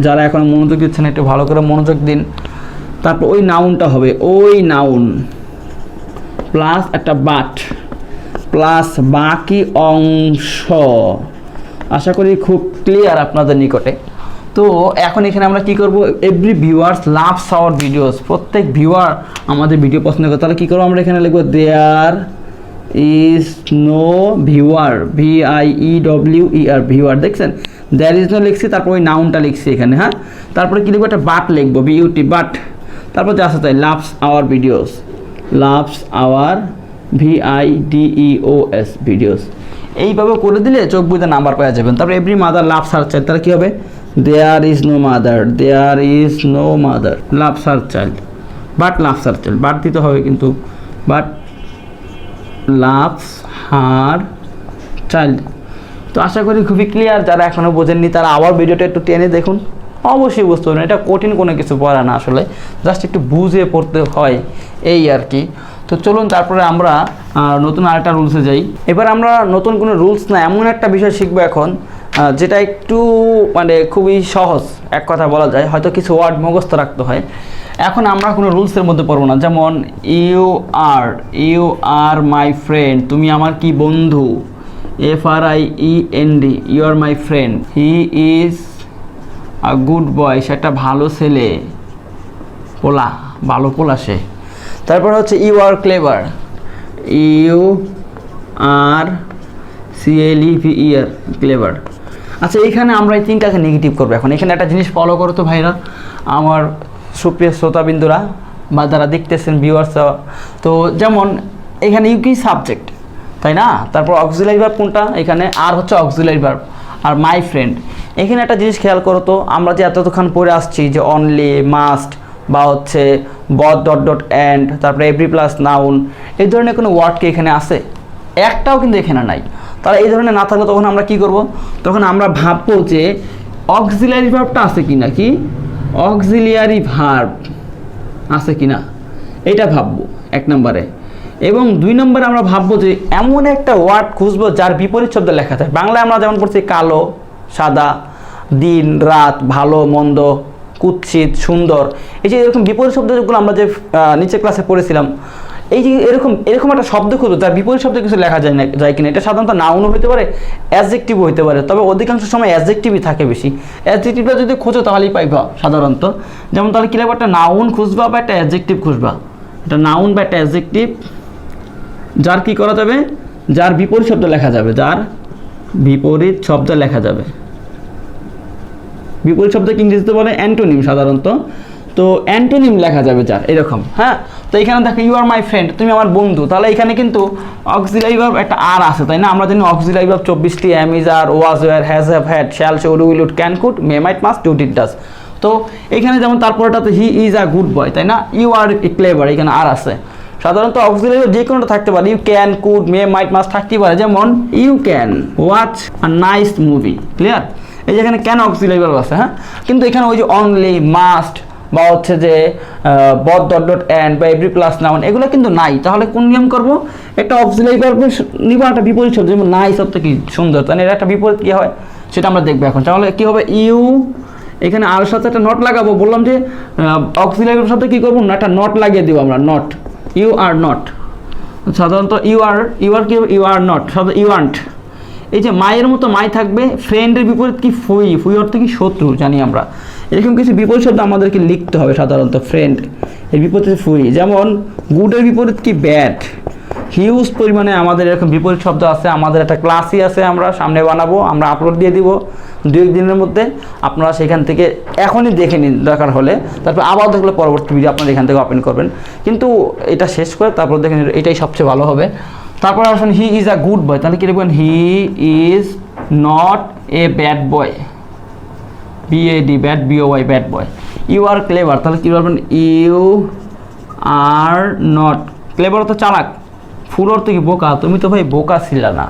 যারা এখন মনোযোগ দিচ্ছেন একটু ভালো করে মনোযোগ দিন। তারপর ওই নাউনটা হবে ওই নাউন প্লাস একটা বাট প্লাস বাকি অংশ। আশা করি খুব ক্লিয়ার আপনাদের নিকটে। তো এখন এখানে আমরা কি করব? Every viewers loves our videos, প্রত্যেক ভিউয়ার আমাদের ভিডিও পছন্দ করে। তাহলে কী করবো আমরা? এখানে লিখবো there is no viewer, VIEWER, viewer. দেখছেন দ্যার ইজ নো লিখছি, তারপর ওই নাউনটা লিখছি এখানে। হ্যাঁ, তারপরে কি লিখবো, একটা বাট লিখবো, BUT, বাট। তারপর যা আছে তাই, loves our videos, loves our VIDEOS, videos. এইভাবে করে দিলে চোখ বুঝে নাম্বার পাওয়া যাবেন। তারপরে every mother love search child, তাহলে কী হবে, there is no mother, there is no mother, love search child, but love search child, but দিতে হবে কিন্তু, বাট লাভস হার চাইল্ড। তো আশা করি খুবই ক্লিয়ার। যারা এখনও বোঝেননি তারা আবার ভিডিওটা একটু টেনে দেখুন, অবশ্যই বুঝতে পারবেন। এটা কঠিন কোনো কিছু পড়া না, আসলে জাস্ট একটু বুঝে পড়তে হয়, এই আর কি। তো চলুন তারপরে আমরা নতুন আরেকটা রুলসে যাই। এবার আমরা নতুন কোনো রুলস না, এমন একটা বিষয় শিখবো এখন যেটা একটু মানে খুবই সহজ, এক কথা বলা যায়, হয়তো কিছু ওয়ার্ড মুখস্থ রাখতে হয়। এখন আমরা কোনো রুলসের মধ্যে পড়বো না, যেমন ইউ আর মাই ফ্রেন্ড, তুমি আমার কি বন্ধু, FRIEND, you are my friend. He is a good boy, সে একটা ভালো ছেলে, পোলা, ভালো পোলা সে। তারপর হচ্ছে you are clever, URCLEVER, clever. আচ্ছা, এখানে আমরা এই তিনটাকে নেগেটিভ করবো। এখন এখানে একটা জিনিস ফলো করো তো ভাইরা, আমার সুপ্রিয় শ্রোতাবিন্দুরা বা যারা দেখতেছেন ভিউয়ার্স। তো যেমন এখানে ইউ কি সাবজেক্ট, তাই না? তারপর অক্সিলারি ভার্ব কোনটা, এখানে আর হচ্ছে অক্সিলারি ভার্ব, আর মাই ফ্রেন্ড। এখানে একটা জিনিস খেয়াল করো তো, আমরা যে এতক্ষণ পড়ে আসছি যে অনলি, মাস্ট বা হচ্ছে বথ ডট ডট অ্যান্ড, তারপরে এভরি প্লাস নাউন, এই ধরনের কোনো ওয়ার্ড কি এখানে আছে? একটাও কিন্তু এখানে নাই। তাহলে এই ধরনের না থাকলে তখন আমরা কি করব, তখন আমরা ভাববো যে অক্সিলারি ভার্বটা আছে কি না, কি অক্সিলিয়ারি ভার্ব আছে কি না, এটা ভাববো এক নম্বরে। এবং দুই নম্বরে আমরা ভাববো যে এমন একটা ওয়ার্ড খুঁজবো যার বিপরীত শব্দ লেখা থাকে। বাংলায় আমরা যেমন পড়ছি কালো, সাদা, দিন, রাত, ভালো, মন্দ, কুৎসিত, সুন্দর, এই যে এরকম বিপরীত শব্দ যেগুলো আমরা যে নিচে ক্লাসে পড়েছিলাম, এই যে এরকম একটা শব্দ খুঁজবো যার বিপরীত শব্দ কিছু লেখা যায় কিনা। এটা সাধারণত নাউনও হতে পারে, অ্যাডজেক্টিভও হতে পারে, তবে অধিকাংশ সময় অ্যাডজেক্টিভই থাকে বেশি। অ্যাডজেক্টিভটা যদি খোঁজো তাহলেই পাইবা সাধারণত। যেমন তাহলে কী লাগবে, একটা নাউন খুঁজবা বা একটা অ্যাডজেক্টিভ খুঁজবা, একটা নাউন বা একটা অ্যাডজেক্টিভ যার কি করা যাবে, যার বিপরীত শব্দ লেখা যাবে, যার বিপরীত শব্দ লেখা যাবে। বিপরীত শব্দকে ইংরেজিতে বলে অ্যান্টোনিম সাধারণত। তো অ্যান্টোনিম লেখা যাবে যার, এরকম। হ্যাঁ, তো এখানে দেখো ইউ আর মাই ফ্রেন্ড, তুমি আমার বন্ধু, তাহলে এখানে কিন্তু অক্সিলারি ভার্ব একটা আর আছে, তাই না? আমরা জানি অক্সিলারি ভার্ব 24টি, am, is, are, was, were, has, have, had, shall, should, will, would, can, could, may, might, must, do, did, does. তো এখানে যেমন তারপরটাতে হি ইজ আ গুড বয়, তাই না? ইউ আর ক্লেভার, এখানে আর আছে। সাধারণত অক্সিলারি যে কোনোটা থাকতে পারে, you can, could, may, might, must থাকতেই পারে। যেমন you can watch a nice movie, clear? এই যে এখানে ক্যান অক্সিলারি ভার্ব আছে। হ্যাঁ, কিন্তু এখানে ওই যে অনলি, মাস্ট বা হচ্ছে যে বথ ডট ডট অ্যান্ড বা এভরি প্লাস নাউন, এগুলো কিন্তু নাই। তাহলে কোন নিয়ম করব, একটা অক্সিলারি ভার্ব নিব, একটা বিপরীত শব্দ, যেমন নাইস অর্থ কি সুন্দর, তাহলে এটা একটা বিপরীত কী হয় সেটা আমরা দেখবো এখন। তাহলে কী হবে, ইউ, এখানে আর সাথে একটা নট লাগাবো। বললাম যে অক্সিলারি ভার্বের সাথে কী করবো না, একটা নট লাগিয়ে দিব আমরা, নট, ইউ আর নট। সাধারণত ইউ আর কি হবে, ইউ আর নট, সাধারণত ইউ আর্নট। এই যে মায়ের মতো মাই থাকবে, ফ্রেন্ডের বিপরীত কি ফুই, ফুই অর্থ কি শত্রু, জানি আমরা। এরকম কিছু বিপরীত শব্দ আমাদেরকে লিখতে হবে সাধারণত। ফ্রেন্ড এর বিপরীত ফুই, যেমন গুডের বিপরীত কি ব্যাড। হিউজ পরিমাণে আমাদের এরকম বিপরীত শব্দ আছে। আমাদের একটা ক্লাসই আছে, আমরা সামনে বানাবো, আমরা আপলোড দিয়ে দিব 2-1 দিনের মধ্যে। আপনারা সেখান থেকে এখনই দেখে নিন দরকার হলে, তারপর আবার দেখলে পরবর্তী ভিডিও আপনারা এখান থেকে ওপেন করবেন। কিন্তু এটা শেষ করে তারপর দেখেন, এটাই সবচেয়ে ভালো হবে। তারপর আসুন হি ইজ আ গুড বয়, তাহলে কি লিখবেন, he is not a bad boy, BAD, bad, BOY, bad boy. You are clever, তাহলে কী বলবেন, ইউ আর নট ক্লেভার অর্থ চালাক, ফুল অর্থ কি বোকা, তুমি তো ভাই বোকা ছিল না,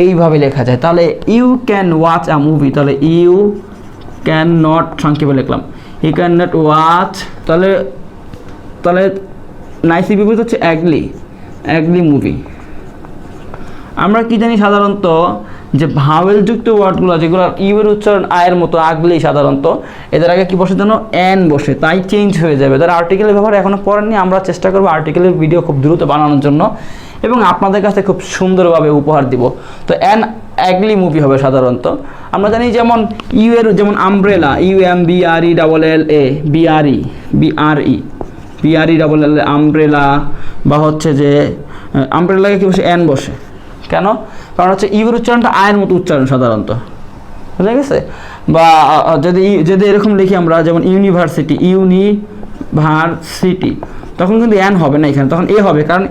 এইভাবে লেখা যায়। তাহলে you can watch a movie, তাহলে ইউ ক্যান নট সংক্ষেপে লিখলাম, হি ক্যান নট ওয়াচ। তাহলে নাইসি বিপরীত হচ্ছে অ্যাগলি মুভি। আমরা কি জানি সাধারণত যে ভাওয়েলযুক্ত ওয়ার্ডগুলো যেগুলো ইউ এর উচ্চারণ আয়ের মতো, আগলি সাধারণত এদের আগে কি বসে যেন এন বসে, তাই চেঞ্জ হয়ে যাবে। যারা আর্টিকেলের ব্যাপারে এখনও পড়েননি, আমরা চেষ্টা করবো আর্টিকেলের ভিডিও খুব দ্রুত বানানোর জন্য এবং আপনাদের কাছে খুব সুন্দরভাবে উপহার দিব। তো অ্যান অ্যাগলি মুভি হবে সাধারণত। আমরা জানি যেমন ইউ এর যেমন আমব্রেলা, UMBRELLA, BRE আমব্রেলা, বা হচ্ছে যে আমব্রেলার লাগে কি বসে অ্যান বসে, কেন? কারণ হচ্ছে ইউর উচ্চারণটা আয়ের মতো উচ্চারণ সাধারণত, বুঝা গেছে? বা যদি যদি এরকম লিখি আমরা, যেমন ইউনিভার্সিটি, ইউনিভার্সিটি, তখন কিন্তু অ্যান হবে না এখানে, তখন এ হবে, কারণ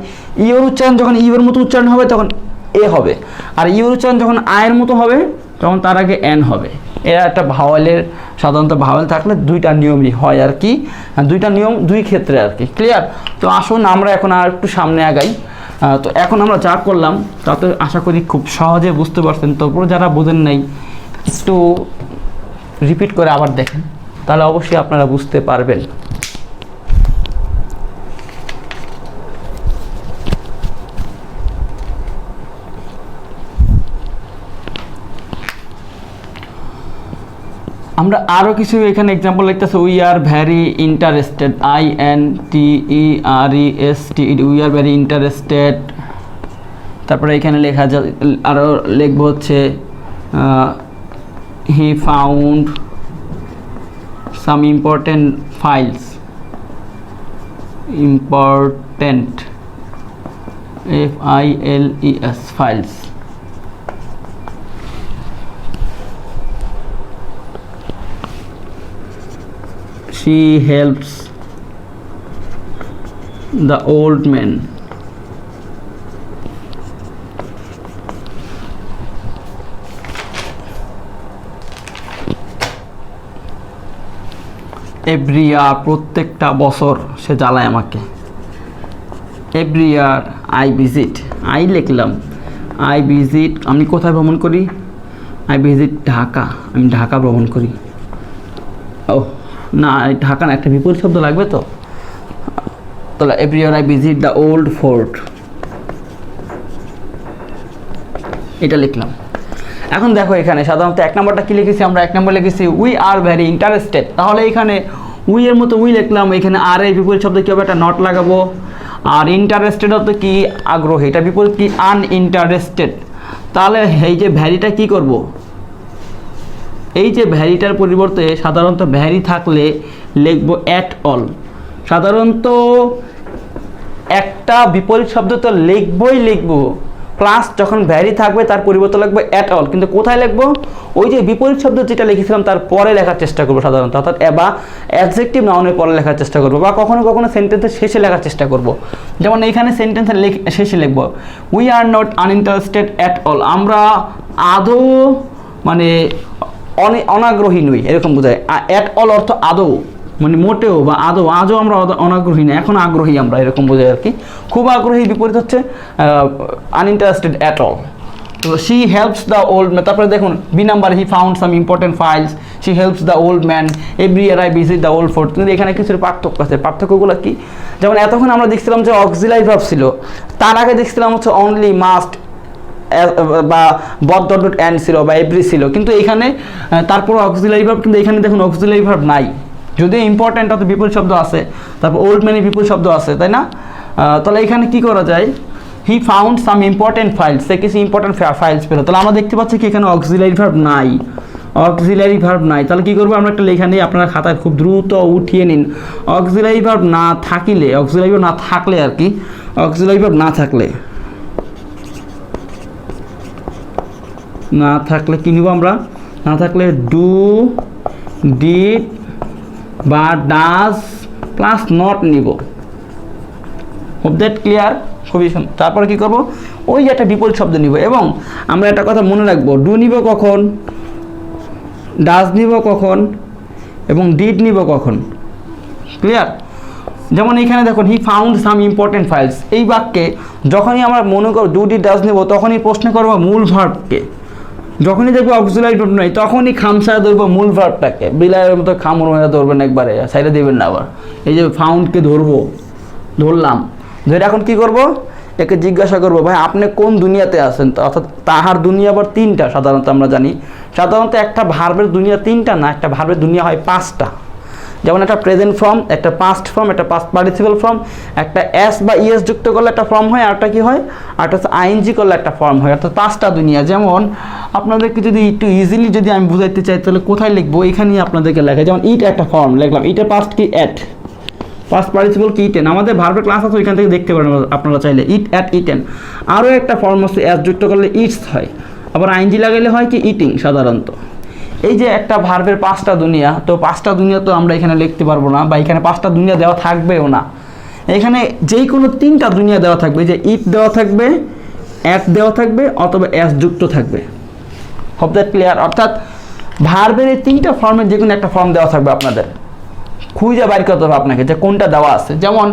ইউর উচ্চারণ যখন ইউর মতো উচ্চারণ হবে তখন এ হবে, আর ইউর উচ্চারণ যখন আয়ের মতো হবে তখন তার আগে অ্যান হবে। এরা একটা ভাওয়ালের, সাধারণত ভাওয়াল থাকলে দুইটা নিয়মই হয় আর কি, দুইটা নিয়ম দুই ক্ষেত্রে আর কি। ক্লিয়ার? তো আসুন আমরা এখন আর একটু সামনে আগাই। তো এখন আমরা যা করলাম তাতে আশা করি খুব সহজে বুঝতে পারছেন। তারপর যারা বোঝেন নাই একটু রিপিট করে আবার দেখেন, তাহলে অবশ্যই আপনারা বুঝতে পারবেন। আমরা আরও কিছু এখানে এক্সাম্পল লিখতেছি। We are very interested, INTERESTED, we are very interested. তারপরে এখানে লেখা যায়, আরও লিখব হচ্ছে he found some important files, important FILES files. She helps the old man. Every year, প্রত্যেকটা বছর সে জ্বালায় আমাকে। Every year I visit, I লিখলাম, I visit, আমি কোথায় ভ্রমণ করি? I visit ঢাকা, আমি ঢাকা ভ্রমণ করি। ও না, ঢাকা না, একটা বিপরীত শব্দ লাগবে তো। তাহলে every year I visit the old fort, এটা লিখলাম। এখন দেখো এখানে সাধারণত এক নম্বরটা কি লিখেছি আমরা? এক নম্বর লিখেছি উই আর ভেরি ইন্টারেস্টেড। তাহলে এখানে উই এর মতো উই লিখলাম, এখানে আর এর বিপরীত শব্দ কী হবে? একটা নট লাগাবো। আর ইন্টারেস্টেড হতো কি? আগ্রহী, এটা বিপরীত কি? আনইন্টারেস্টেড। তাহলে এই যে ভ্যারিটা কি করব? এই যে ভ্যারিটার পরিবর্তে সাধারণত ভ্যারি থাকলে লিখব অ্যাট অল। সাধারণত একটা বিপরীত শব্দ তো লিখবো, প্লাস যখন ভ্যারি থাকবে তার পরিবর্তে লিখবো অ্যাট অল। কিন্তু কোথায় লিখবো? ওই যে বিপরীত শব্দ যেটা লিখেছিলাম তার পরে লেখার চেষ্টা করবো সাধারণত, অর্থাৎ বা অ্যাডজেক্টিভ নাউনের পরে লেখার চেষ্টা করবো, বা কখনো কখনো সেন্টেন্সের শেষে লেখার চেষ্টা করব। যেমন এইখানে সেন্টেন্সের শেষে লিখবো we are not uninterested at all, আমরা আদৌ মানে অনাগ্রহী নই, এরকম বোঝায়। অ্যাট অল অর্থ আদৌ, মানে মোটেও বা আজও আমরা অনাগ্রহী না, এখন আগ্রহী আমরা, এরকম বোঝায় আর কি। খুব আগ্রহী বিপরীত হচ্ছে আনইন্টারেস্টেড অ্যাট অল। তো she helps the old man, তারপরে দেখুন B number, he found some important files, she helps the old man, every year I visit the old fort. কিন্তু এখানে কিছু পার্থক্য আছে। পার্থক্যগুলো কি? যেমন এতক্ষণ আমরা দেখছিলাম যে অক্সিলারি ভার্ব ছিল, তার আগে দেখছিলাম হচ্ছে অনলি, মাস্ট বা বট ডট ডট অ্যান্ড ছিল বা এভরি ছিল, কিন্তু এখানে তারপর অক্সিলারি ভার্ব, কিন্তু এখানে দেখুন অক্সিলারি ভার্ব নাই, যদিও ইম্পর্টেন্ট অত বিপুল শব্দ আছে, তারপর ওল্ড ম্যানের বিপুল শব্দ আছে, তাই না? তাহলে এখানে কি করা যায়? He found some important files, সে কিছু ইম্পর্টেন্ট ফাইলস পেল। তাহলে আমরা দেখতে পাচ্ছি কি এখানে অক্সিলারি ভার্ব নাই, অক্সিলারি ভার্ব নাই। তাহলে কি করবো আমরা? একটা লেখা নিয়ে আপনারা খাতায় খুব দ্রুত উঠিয়ে নিন। অক্সিলারি ভার্ব না থাকিলে, অক্সিলারি ভার্ব না থাকলে আর কি, অক্সিলারি ভার্ব না থাকলে কি নিব আমরা? না থাকলে ডু, ডিড বা ডাজ প্লাস নট নিব। Hope that clear? খুবই। তারপরে কি করব? ওই যে একটা বিপরীত শব্দ নিব, এবং আমরা একটা কথা মনে রাখবো, ডু নিব কখন, ডাজ নিব কখন, এবং ডিড নিব কখন। ক্লিয়ার? যেমন এখানে দেখুন হি ফাউন্ড সাম ইম্পর্টেন্ট ফাইলস, এই বাক্যে যখনই আমরা মনে করব ডু ডিড ডাজ নেব, তখনই প্রশ্ন করব মূল ভার্বকে। যখনই দেখবো অক্সিলারি ভার্ব নাই, তখনই খামসায় ধরবো মূল ভার্বটাকে। বিলাইয়ের মতো খামর হয়ে ধরবেন একবারে, সাইডে দেবেন না আবার। এই যে ফাউন্ডকে ধরলাম, ধরে এখন কি করব? একে জিজ্ঞাসা করবো, ভাই আপনি কোন দুনিয়াতে আছেন? অর্থাৎ তাহার দুনিয়া আবার তিনটা, সাধারণত আমরা জানি। সাধারণত একটা ভার্বের দুনিয়া তিনটা না, একটা ভার্বের দুনিয়া হয় পাঁচটা। যেমন একটা প্রেজেন্ট ফর্ম, একটা পাস্ট ফর্ম, একটা পাস্ট পার্টিসিপাল ফর্ম, একটা এস বা ইএস যুক্ত করলে একটা ফর্ম হয়, আরটা কি হয়? আরটা হচ্ছে আইএনজি করলে একটা ফর্ম হয়, অর্থাৎ পাঁচটা দুনিয়া। যেমন আপনাদেরকে যদি একটু ইজিলি যদি আমি বুঝাইতে চাই, তাহলে কোথায় লিখবো? এখানেই আপনাদেরকে লেখা। যেমন ইট একটা ফর্ম লিখলাম, ইটের পাস্ট কি? এট, পাস্ট পার্টিসিপল কি ইটেন, আমাদের ভার্বের ক্লাস আছে ওইখান থেকে দেখতে পারেন আপনারা চাইলে। ইট অ্যাট ইটেন। আরও একটা ফর্ম আছে অ্যাস যুক্ত করলে ইটস হয়, আবার আইনজি লাগাইলে হয় কি ইটিং সাধারণত। এই যে একটা ভার্বের 5টা দুনিয়া, তো 5টা দুনিয়া তো আমরা এখানে লিখতে পারবো না, বা এখানে 5টা দুনিয়া দেওয়া থাকবেও না। এখানে যেই কোনো 3টা দুনিয়া দেওয়া থাকবে, যে ইট দেওয়া থাকবে, অ্যাট দেওয়া থাকবে, অথবা অ্যাস যুক্ত থাকবে। Hope that clear. অর্থাৎ ভার্বের এই 3টা ফর্মের যে কোনো একটা ফর্ম দেওয়া থাকবে, আপনাদের খুঁজে বাইর করতে হবে আপনাকে যে কোনটা দেওয়া আছে। যেমন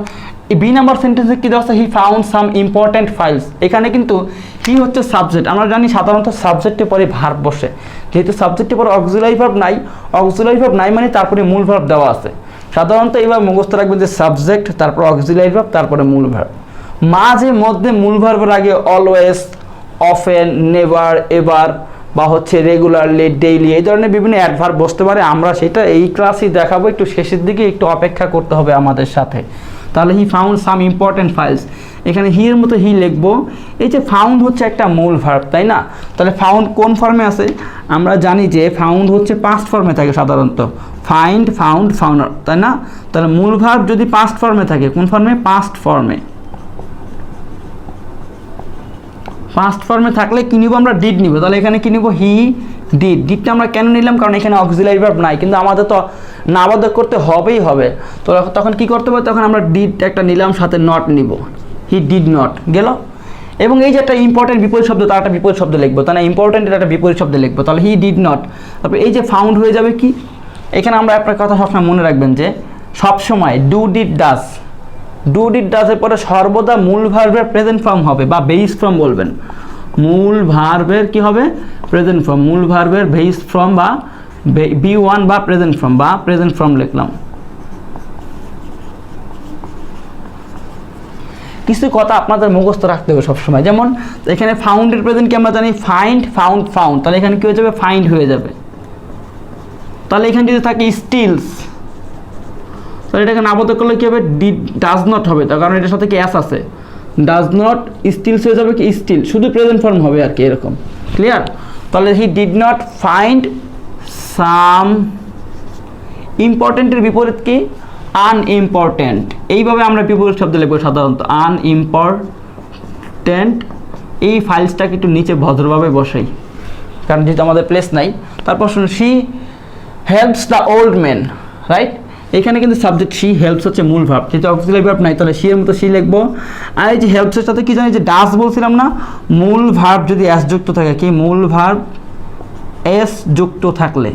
বি নাম্বার সেন্টেন্সে কি দেওয়া আছে, হি ফাউন্ড সাম ইম্পর্টেন্ট ফাইলস। এখানে কিন্তু হি হচ্ছে সাবজেক্ট, আমরা জানি সাধারণত সাবজেক্টের পরে ভার্ব বসে, যেহেতু সাবজেক্টের পরে অক্সিলারি ভার্ব নাই, অক্সিলারি ভার্ব নাই মানে তারপরে মূল ভার্ব দেওয়া আছে। সাধারণত এইবার মুখস্থ রাখবেন যে সাবজেক্ট, তারপর অক্সিলারি ভার্ব, তারপরে মূল ভার্ব। মাঝে মধ্যে মূল ভার্বের আগে অলওয়েজ, অফেন, নেভার, এভার, বা হচ্ছে রেগুলারলি, ডেইলি, এই ধরনের বিভিন্ন অ্যাডভার্ব বসতে পারে। আমরা সেটা এই ক্লাসই দেখাবো, একটু শেষের দিকে একটু অপেক্ষা করতে হবে আমাদের সাথে। তাহলে হি ফাউন্ড সাম ইম্পর্টেন্ট ফাইলস, এখানে হি এর মতো হি লিখবো। এই যে ফাউন্ড হচ্ছে একটা মূল ভার্ব, তাই না? তাহলে ফাউন্ড কোন ফর্মে আছে? আমরা জানি যে ফাউন্ড হচ্ছে পাস্ট ফর্মে থাকে সাধারণত, ফাইন্ড, ফাউন্ড, ফাউন্ডার, তাই না? তাহলে মূল ভার্ব যদি পাস্ট ফর্মে থাকে, কোন ফর্মে? পাস্ট ফর্মে। পাস্ট ফর্মে থাকলে কি নিব আমরা? ডিড নিব। তাহলে এখানে কি নিব? He did. ডিডটা আমরা কেন নিলাম? কারণ এখানে অক্সিলারি ভার্ব নাই, কিন্তু আমাদের তো নাবাদক করতে হবেই হবে। তো তখন কি করতে হবে? তখন আমরা ডিড একটা নিলাম, সাথে নট নিব, হি ডিড নট গেল। এবং এই যে একটা ইম্পর্টেন্ট বিপরীত শব্দ, তার একটা বিপরীত শব্দ লিখবো, তাই না? ইম্পর্টেন্টের একটা বিপরীত শব্দ লিখবো, তাহলে হি ডিড নট। তারপরে এই যে ফাউন্ড হয়ে যাবে কি, এখানে আমরা একটা কথা সবসময় মনে রাখবেন যে সবসময় do did does, do did ডাজের পরে সর্বদা মূল ভার্বের প্রেজেন্ট ফর্ম হবে, বা বেইস ফর্ম বলবেন। মূল ভার্বের কি হবে? Present form. মূল ভার্বের বেইস ফর্ম বা B1 বা প্রেজেন্ট ফর্ম, বা প্রেজেন্ট ফর্ম লিখলাম। কিছু কথা আপনাদের মুখস্থ রাখতে হবে সবসময়। যেমন এখানে ফাউন্ডের প্রেজেন্ট কি আমরা জানি? Find, found, found. তাহলে এখানে কি হয়ে যাবে? ফাইন্ড হয়ে যাবে। তাহলে এখানে যদি থাকে স্টিলস, তাহলে এটাকে নাবোধক করলে কি হবে? ডিড ডাজ নট হবে, তার কারণ এটার সাথে কি অ্যাস আছে। ডাজ নট স্টিলস হয়ে যাবে কি? স্টিল, শুধু প্রেজেন্ট ফর্ম হবে আর কি, এরকম। ক্লিয়ার? তাহলে he did not find some ইম্পর্টেন্টের বিপরীত কি? আনইম্পর্টেন্ট। এইভাবে আমরা বিপরীত শব্দ লিখবো সাধারণত, আনইম্পর্টেন্ট। এই ফাইলসটাকে একটু নিচে ভদ্রভাবে বসাই, কারণ যেহেতু আমাদের প্লেস নাই। তারপর শুনুন, she helps the old man, right? এখানে কিন্তু সাবজেক্ট শি, হেল্পস হচ্ছে মূল ভার্ব, যেহেতু অক্সিলারি ভার্ব নাই, তাহলে শি এর মতো শি লিখবো। আর এই যে হেল্পসের সাথে কি জানি, যে ডাজ বলছিলাম না, মূল ভার্ব যদি এস যুক্ত থাকে, কি মূল ভার্ব এস যুক্ত থাকলে,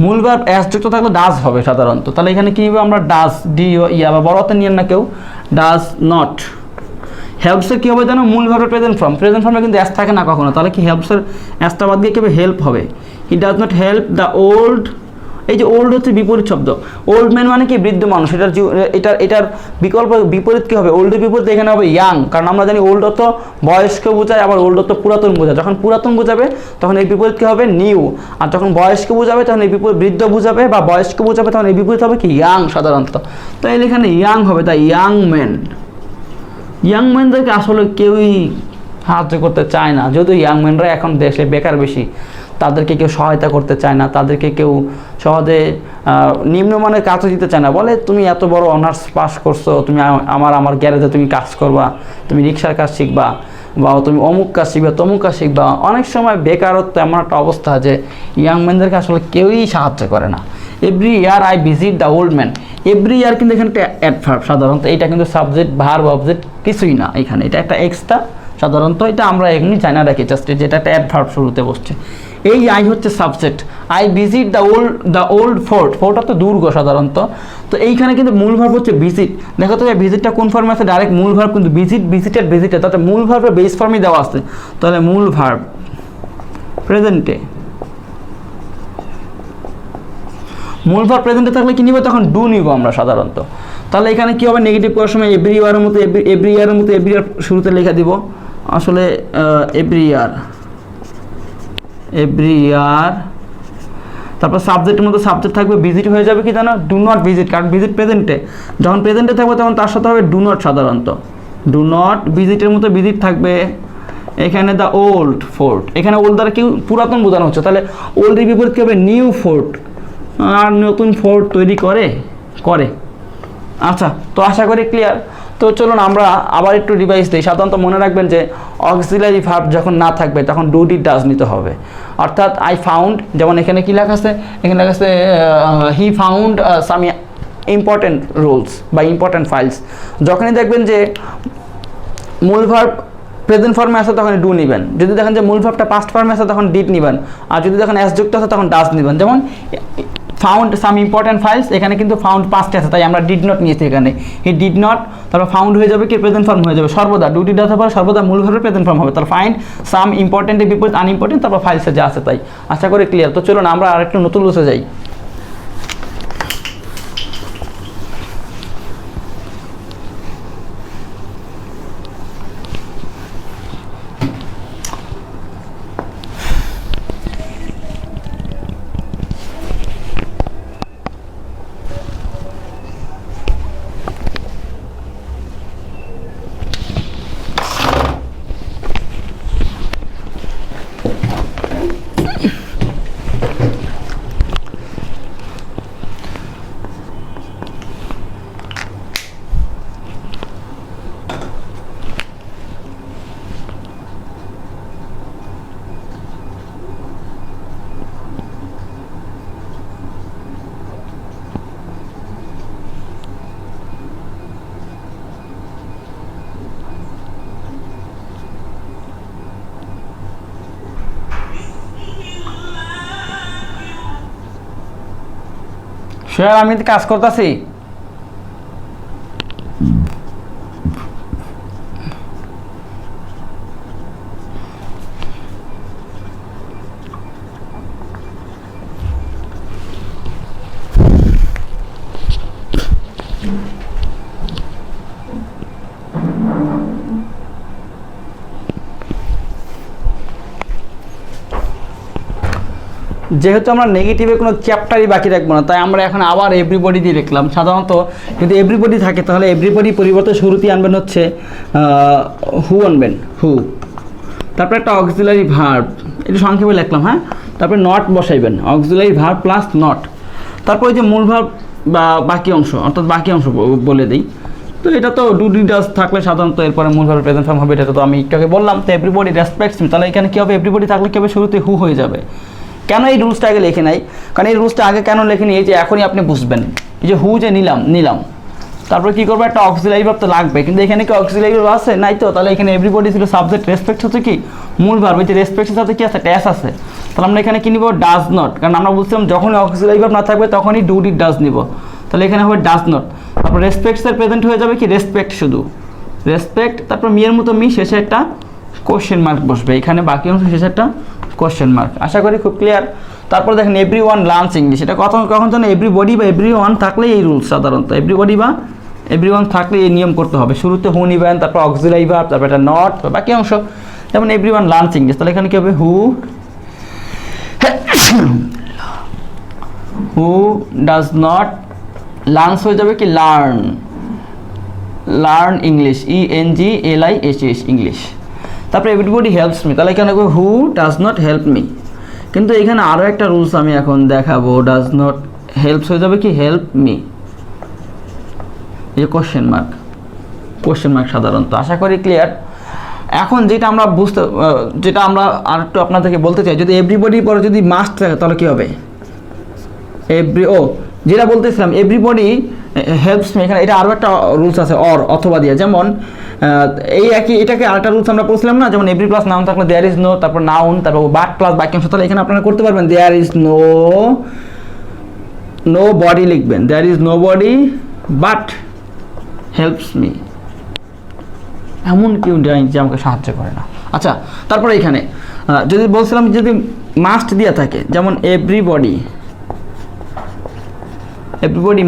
মূল ভার্ব এস যুক্ত থাকলে ডাজ হবে সাধারণত। তাহলে এখানে কি হবে? আমরা ডাজ, ডি ইয়া বা বড়তে নিয়ে না কেউ, ডাজ নট। হেল্পসের কী হবে জানো? মূল ভার্বের প্রেজেন্ট ফর্ম, প্রেজেন্ট ফর্মে কিন্তু অ্যাস থাকে না কখনো। তাহলে কি হেল্পসের অ্যাসটা বাদ দিয়ে কী হবে? হেল্প হবে। He does not help the old. এই যে ওল্ড হচ্ছে বিপরীত শব্দ, ওল্ড ম্যান মানে কি? বৃদ্ধ মানুষ। এটার বিপরীত কী হবে? ওল্ডের বিপরীত এখানে হবে ইয়াং, কারণ আমরা জানি ওল্ড অর্থ বয়স্ক বোঝায়, আবার ওল্ড অর্থ পুরাতন বোঝায়। যখন পুরাতন বোঝাবে তখন এই বিপরীত কী হবে? নিউ। আর যখন বয়স্ক বোঝাবে তখন এই বিপরীত বৃদ্ধ বোঝাবে, বা বয়স্ক বোঝাবে তখন এই বিপরীত হবে কি? ইয়াং সাধারণত। তো এখানে ইয়াং হবে, তাই ইয়াং ম্যান। ইয়াং ম্যানদেরকে আসলে কেউই সাহায্য করতে চায় না, যদিও ইয়াং ম্যানরা এখন দেশে বেকার বেশি, তাদেরকে কেউ সহায়তা করতে চায় না, তাদেরকে কেউ সহজে নিম্নমানের কাজও দিতে চায় না। বলে তুমি এত বড় অনার্স পাস করছো, তুমি আমার গ্যারেজে তুমি কাজ করবা, তুমি রিক্সার কাজ শিখবা, বা তুমি অমুক কাজ শিখবা, তমুক কাজ শিখবা। অনেক সময় বেকারত্ব এমন একটা অবস্থা যে ইয়াং ম্যানদেরকে আসলে কেউই সাহায্য করে না। Every year I visit the old man. Every ইয়ার কিন্তু এখানে একটা অ্যাডভার্ব সাধারণত, এটা কিন্তু সাবজেক্ট, ভার্ব, অবজেক্ট কিছুই না এখানে, এটা একটা এক্সট্রা সাধারণত। এটা আমরা এমনি চাই না রাখি, জাস্ট যেটা একটা অ্যাডভার্ব শুরুতে বসছে। এই আই হচ্ছে subject. I visit the old fort. ফোর্টটা তো দুর্গ সাধারণত। তো এইখানে কিন্তু মূল ভার্ব হচ্ছে ভিজিট। দেখো তো ভিজিটটা কোন ফর্মে আছে? ডাইরেক্ট মূল ভার্ব কিন্তু ভিজিট, ভিজিটেড, ভিজিটেড। তাতে মূল ভার্বের বেস ফর্মই দেওয়া আছে। তাহলে মূল ভার্ব প্রেজেন্টে, মূল ভার্ব প্রেজেন্টে থাকলে কি নিব? তখন ডু নিব আমরা সাধারণত। তাহলে এখানে কি হবে? নেগেটিভ করার সময় এভরি ইয়ারের মতো, এভরি ইয়ারের মতো এভরি ইয়ার শুরুতে লেখা দিব। আসলে এভরি ইয়ার, এভরি ইয়ার। তারপর সাবজেক্টের মধ্যে সাবজেক্ট থাকবে, ভিজিট হয়ে যাবে কি জানো? ডু নট ভিজিট, কারণ ভিজিট প্রেজেন্টে। যখন প্রেজেন্টে থাকবে তখন তার সাথে হবে ডু নট সাধারণত। ডু নট, ভিজিটের মতো ভিজিট থাকবে, এখানে দ্য ওল্ড ফোর্ট, এখানে ওল্ড দ্বারা কি পুরাতন বোঝানো হচ্ছে, তাহলে ওল্ডের বিপরীত কি হবে নিউ ফোর্ট, আর নতুন ফোর্ট তৈরি করে করে। আচ্ছা, তো আশা করি ক্লিয়ার। তো চলুন আমরা আবার একটু রিভাইজ দিই। সাধারণত মনে রাখবেন যে অক্সিলারি ভার্ব যখন না থাকবে তখন ডু ডিড ডাজ নিতে হবে। অর্থাৎ আই ফাউন্ড, যেমন এখানে কি লেখা আছে, এখানে লেখা আছে হি ফাউন্ড সাম ইম্পর্টেন্ট রুলস বা ইম্পর্টেন্ট ফাইলস। যখনই দেখবেন যে মূল ভার্ব প্রেজেন্ট ফর্মে আছে তখন ডু নেবেন, যদি দেখেন যে মূল ভার্বটা পাস্ট ফর্মে আছে তখন ডিড নেবেন, আর যদি দেখেন এস যুক্ত আছে তখন ডাজ নেবেন। যেমন ফাউন্ড সাম ইম্পর্টেন্ট ফাইলস, এখানে কিন্তু ফাউন্ড পাস্ট আছে তাই আমরা ডিড নট নিয়েছি এখানে, হি ডিড নট, তারপর ফাউন্ড হয়ে যাবে কি প্রেজেন্ট ফর্ম হয়ে যাবে, সর্বদা ডু ডিড আছে পরে সর্বদা মূল ভার্বের প্রেজেন্ট ফর্ম হবে, তাহলে ফাইন্ড সাম ইম্পর্টেন্টের বিপরীত আনইম্পর্টেন্ট, তারপর ফাইলসে যা আছে তাই। আশা করি ক্লিয়ার। তো চলুন আমরা আরেকটু নতুন রুলসে যাই। স্যার আমি তো কাজ করতেছি। যেহেতু আমরা নেগেটিভে কোনো চ্যাপ্টারই বাকি রাখবো না, তাই আমরা এখন আবার এভরিবডি দিয়ে লিখলাম। সাধারণত যদি এভরিবডি থাকে তাহলে এভরিবডি পরিবর্তে শুরুতেই আনবেন হচ্ছে হু আনবেন, হু, তারপর একটা অক্সিলারি ভার্ব, এটা সংক্ষেপে লিখলাম, হ্যাঁ, তারপরে নট বসাইবেন, অক্সিলারি ভার্ব প্লাস নট, তারপর ওই যে মূল ভার্ব বা বাকি অংশ, অর্থাৎ বাকি অংশ বলে দিই। তো এটা তো ডু ডিড ডাজ থাকলে সাধারণত এরপরে মূল ভার্ব প্রেজেন্ট ফর্ম হবে, এটা তো আমি একটু আগে বললাম। তো এভরিবডি রেসপেক্টস মি, তাহলে এখানে কী হবে, এভরিবডি থাকলে কী হবে, শুরুতে হু হয়ে যাবে। কেন এই রুলসটা আগে লিখে নাই, কারণ এই রুলসটা আগে কেন লেখেনি এই যে এখনই আপনি বুঝবেন। এই যে হু যে নিলাম, তারপর কী করবো, একটা অক্সিলারি ভার্ব তো লাগবে, কিন্তু এখানে কি অক্সিলারি ভার্ব আছে, নাই তো। তাহলে এখানে এভরিবডি ছিল সাবজেক্ট, রেসপেক্ট হচ্ছে কি মূল ভার্ব, এই যে রেসপেক্টের সাথে কি আছে, ট্যাস আছে। তাহলে আমরা এখানে কি নিব, ডাজ নট, কারণ আমরা বুঝছিলাম যখনই অক্সিলারি ভার্ব না থাকবে তখনই ডু ডিড ডাজ নিব। তাহলে এখানে হবে ডাজ নট, তারপর রেসপেক্টসের প্রেজেন্ট হয়ে যাবে কি রেসপেক্ট, শুধু রেসপেক্ট, তারপর মিয়ের মতো মি, শেষে একটা কোশ্চেন মার্ক বসবে, এখানে বাকি অংশ শেষে একটা কোশ্চেন মার্ক। আশা করি খুব ক্লিয়ার। তারপর দেখেন এভরি ওয়ান লার্নস ইংলিশ, এটা কখন যেন এভরিবডি বা এভরি ওয়ান থাকলে এই রুলস, সাধারণত এভরিবডি বা এভরি ওয়ান থাকলে এই নিয়ম করতে হবে, শুরুতে হু নিবেন, তারপর অক্সিলারি ভার্ব, তারপর একটা নট, বাকি অংশ। যেমন এভরি ওয়ান লার্নস ইংলিশ, তাহলে এখানে কি হবে, হু ডাজ নট, লার্নস হয়ে যাবে কি লার্ন ইংলিশ, ENGLISH ইংলিশ। তারপরে এভরিবডি হেল্পস মি, তাহলে এখানে who does not help me. কিন্তু এখানে আরও একটা রুলস আমি এখন দেখাবো, ডাজ নট হেল্পস হয়ে যাবে কি হেল্প মি, এই কোশ্চেন মার্ক সাধারণত। আশা করি ক্লিয়ার। এখন যেটা আমরা আর একটু আপনাদেরকে বলতে চাই, যদি এভরিবডি পরে যদি মাস্ট থাকে তাহলে কী হবে, যেটা বলতেছিলাম এভরিবডি হেল্পস মি, এখানে এটা আরও একটা রুলস আছে অথবা দিয়ে, যেমন এই একই এটাকে আরেকটা রুলস আমরা পড়ছিলাম না, যেমন এভরি প্লাস নাউন থাকলে দেয়ার ইজ নো, তারপর নাউন, তারপর বাট প্লাস বাকি অংশ, তাহলে এখানে আপনারা করতে পারবেন দেয়ার ইজ নো বডি লিখবেন, there is nobody but helps me, এমন কেউ নেই যে আমাকে সাহায্য করে না। আচ্ছা, তারপরে এখানে যদি বলছিলাম যদি মাস্ট দিয়ে থাকে, যেমন এভরিবডি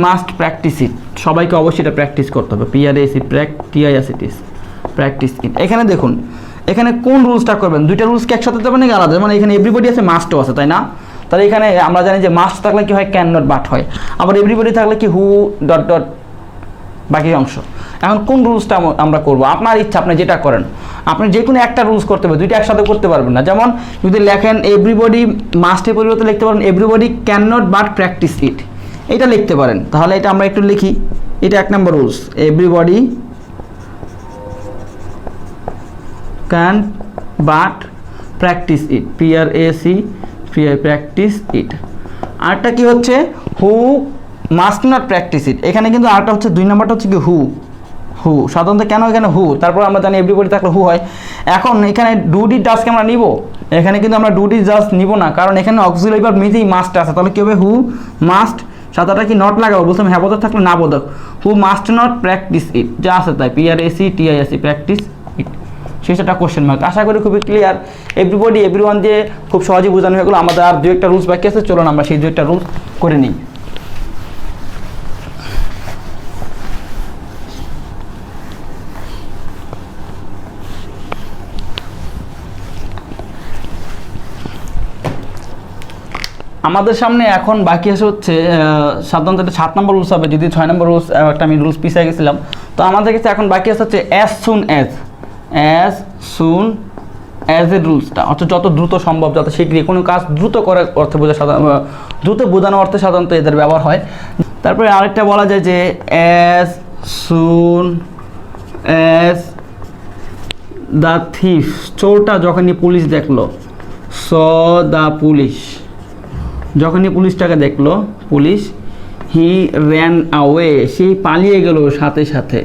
মাস্ট প্র্যাকটিস ইট, সবাইকে অবশ্যই এটা প্র্যাকটিস করতে হবে, প্র্যাকটিস ইট। এখানে দেখুন, এখানে কোন রুলসটা করবেন, দুইটা রুলস কি একসাথে যাবে নাকি আলাদা, মানে এখানে এভরিবডি আছে, মাস্টও আছে, তাই না? তাহলে এখানে আমরা জানি যে মাস্ট থাকলে কি হয়, ক্যান নট বাট হয়, আবার এভরিবডি থাকলে কি হু ডট বাকি অংশ। এখন কোন রুলসটা আমরা করব? আপনার ইচ্ছা, আপনি যেটা করেন। আপনি যে কোনো একটা রুলস করতে পারবেন, দুইটা একসাথে করতে পারবেন না। যেমন যদি লেখেন এভরিবডি মাস্টের পরিবর্তে লিখতে পারেন everybody can not but practise it, এটা লিখতে পারেন। তাহলে এটা আমরা একটু লিখি, এটা 1 number rules, everybody can but practise it, practise it. আরেকটা কি হচ্ছে who must not practise it. এখানে কিন্তু আরেকটা হচ্ছে 2 নম্বরটা হচ্ছে কি হু সাধারণত কেন এখানে হু, তারপর আমরা জানি এভরিবডি থাকলে হু হয়। এখন এখানে ডুডি ডাস্টকে আমরা নিব, এখানে কিন্তু আমরা ডুডি জাস্ট নিব না, কারণ এখানে অক্সিলারি ভার্ব নিজেই মাস্ট আছে। তাহলে কি হবে হু মাস্ট, সাদাটা কি নট লাগাবো, বলছিলাম হ্যাঁ বোধক থাকলে না বোধক, হু মাস্ট নট প্র্যাকটিস ইট, যা আছে তাই PRACTIS প্র্যাকটিস ইট, সেটা কোশ্চেন মার্ক। আশা করি খুবই ক্লিয়ার, এভরিবডি এভরিওয়ান দিয়ে খুব সহজেই বোঝানো হয়ে গেলো। আমাদের আর 2-1টা রুলস বাকি আছে, চলুন আমরা সেই 2-1টা রুলস করে নিই। আমাদের সামনে এখন বাকি আছে হচ্ছে সাধারণত এটা 7 নম্বর রুলস হবে, যদি 6 নম্বর রুলস একটা আমি রুলস পিছিয়ে গেছিলাম। তো আমাদের কাছে এখন বাকি আছে হচ্ছে অ্যাজ সুন অ্যাজ এর রুলসটা, অর্থাৎ যত দ্রুত সম্ভব, যত শীঘ্রই, কোনো কাজ দ্রুত করার অর্থে দ্রুত বোঝানোর অর্থে সাধারণত এদের ব্যবহার হয়। তারপরে আরেকটা বলা যায় যে as soon as the thief, চোরটা যখনই পুলিশ দেখলো, স দ্য পুলিশ, যখনই পুলিশটাকে দেখলো, পুলিশ, হি র্যান আওয়ে, সেই পালিয়ে গেল সাথে সাথে।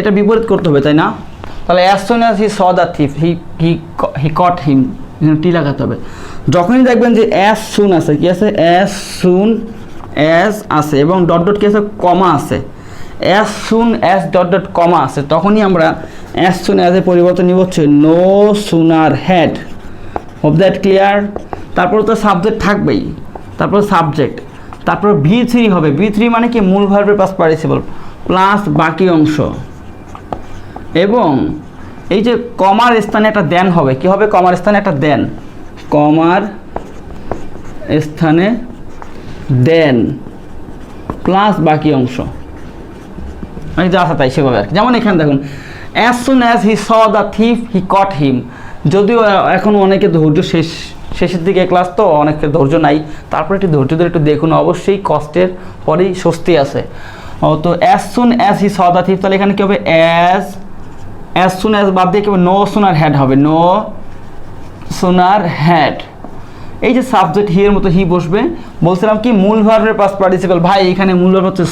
এটা বিপরীত করতে হবে, তাই না? তাহলে as soon as he saw the thief, he caught him, টি লাগাতে হবে। যখনই দেখবেন যে অ্যাজ সুন আছে, কি আছে, অ্যাজ সুন অ্যাজ আছে এবং ডট ডট কি আছে, কমা আছে, as soon as dot dot comma আছে, তখনই আমরা অ্যাজ সুন অ্যাজের পরিবর্তন নিব হচ্ছে no sooner had. Hope that clear? তারপর তো সাবজেক্ট থাকবেই, তারপর সাবজেক্ট, তারপর V3 হবে। V3 মানে কি, মূল ভার্বের পাস্ট পার্টিসিপল প্লাস বাকি অংশ, এবং এই যে কমার স্থানে একটা দেন হবে, কি হবে, কমার স্থানে একটা দেন, কমার স্থানে দেন প্লাস বাকি অংশ, মানে যা আছে তাই সেভাবে আর কি। যেমন এখানে দেখুন, as soon as he saw the thief he caught him, যদিও এখন অনেকে ধৈর্য শেষের দিকে ক্লাস, তো অনেকের ধৈর্য নাই, তারপরে একটু ধৈর্য ধরে একটু দেখুন, অবশ্যই কষ্টের পরেই স্বস্তি আছে। তো as soon as he saw the thief, তাহলে এখানে কী হবে, অ্যাজ সুন অ্যাজ বাদ দিয়ে কী হবে, নো সুনার হ্যাড হবে, নো সুনার হ্যাড। এই যে সাবজেক্ট হি এর মতো হি বসবে, বলছিলাম কি মূল ভার্বের পাস্ট পার্টিসিপল, ভাই এখানে মূল ভার্ব হচ্ছে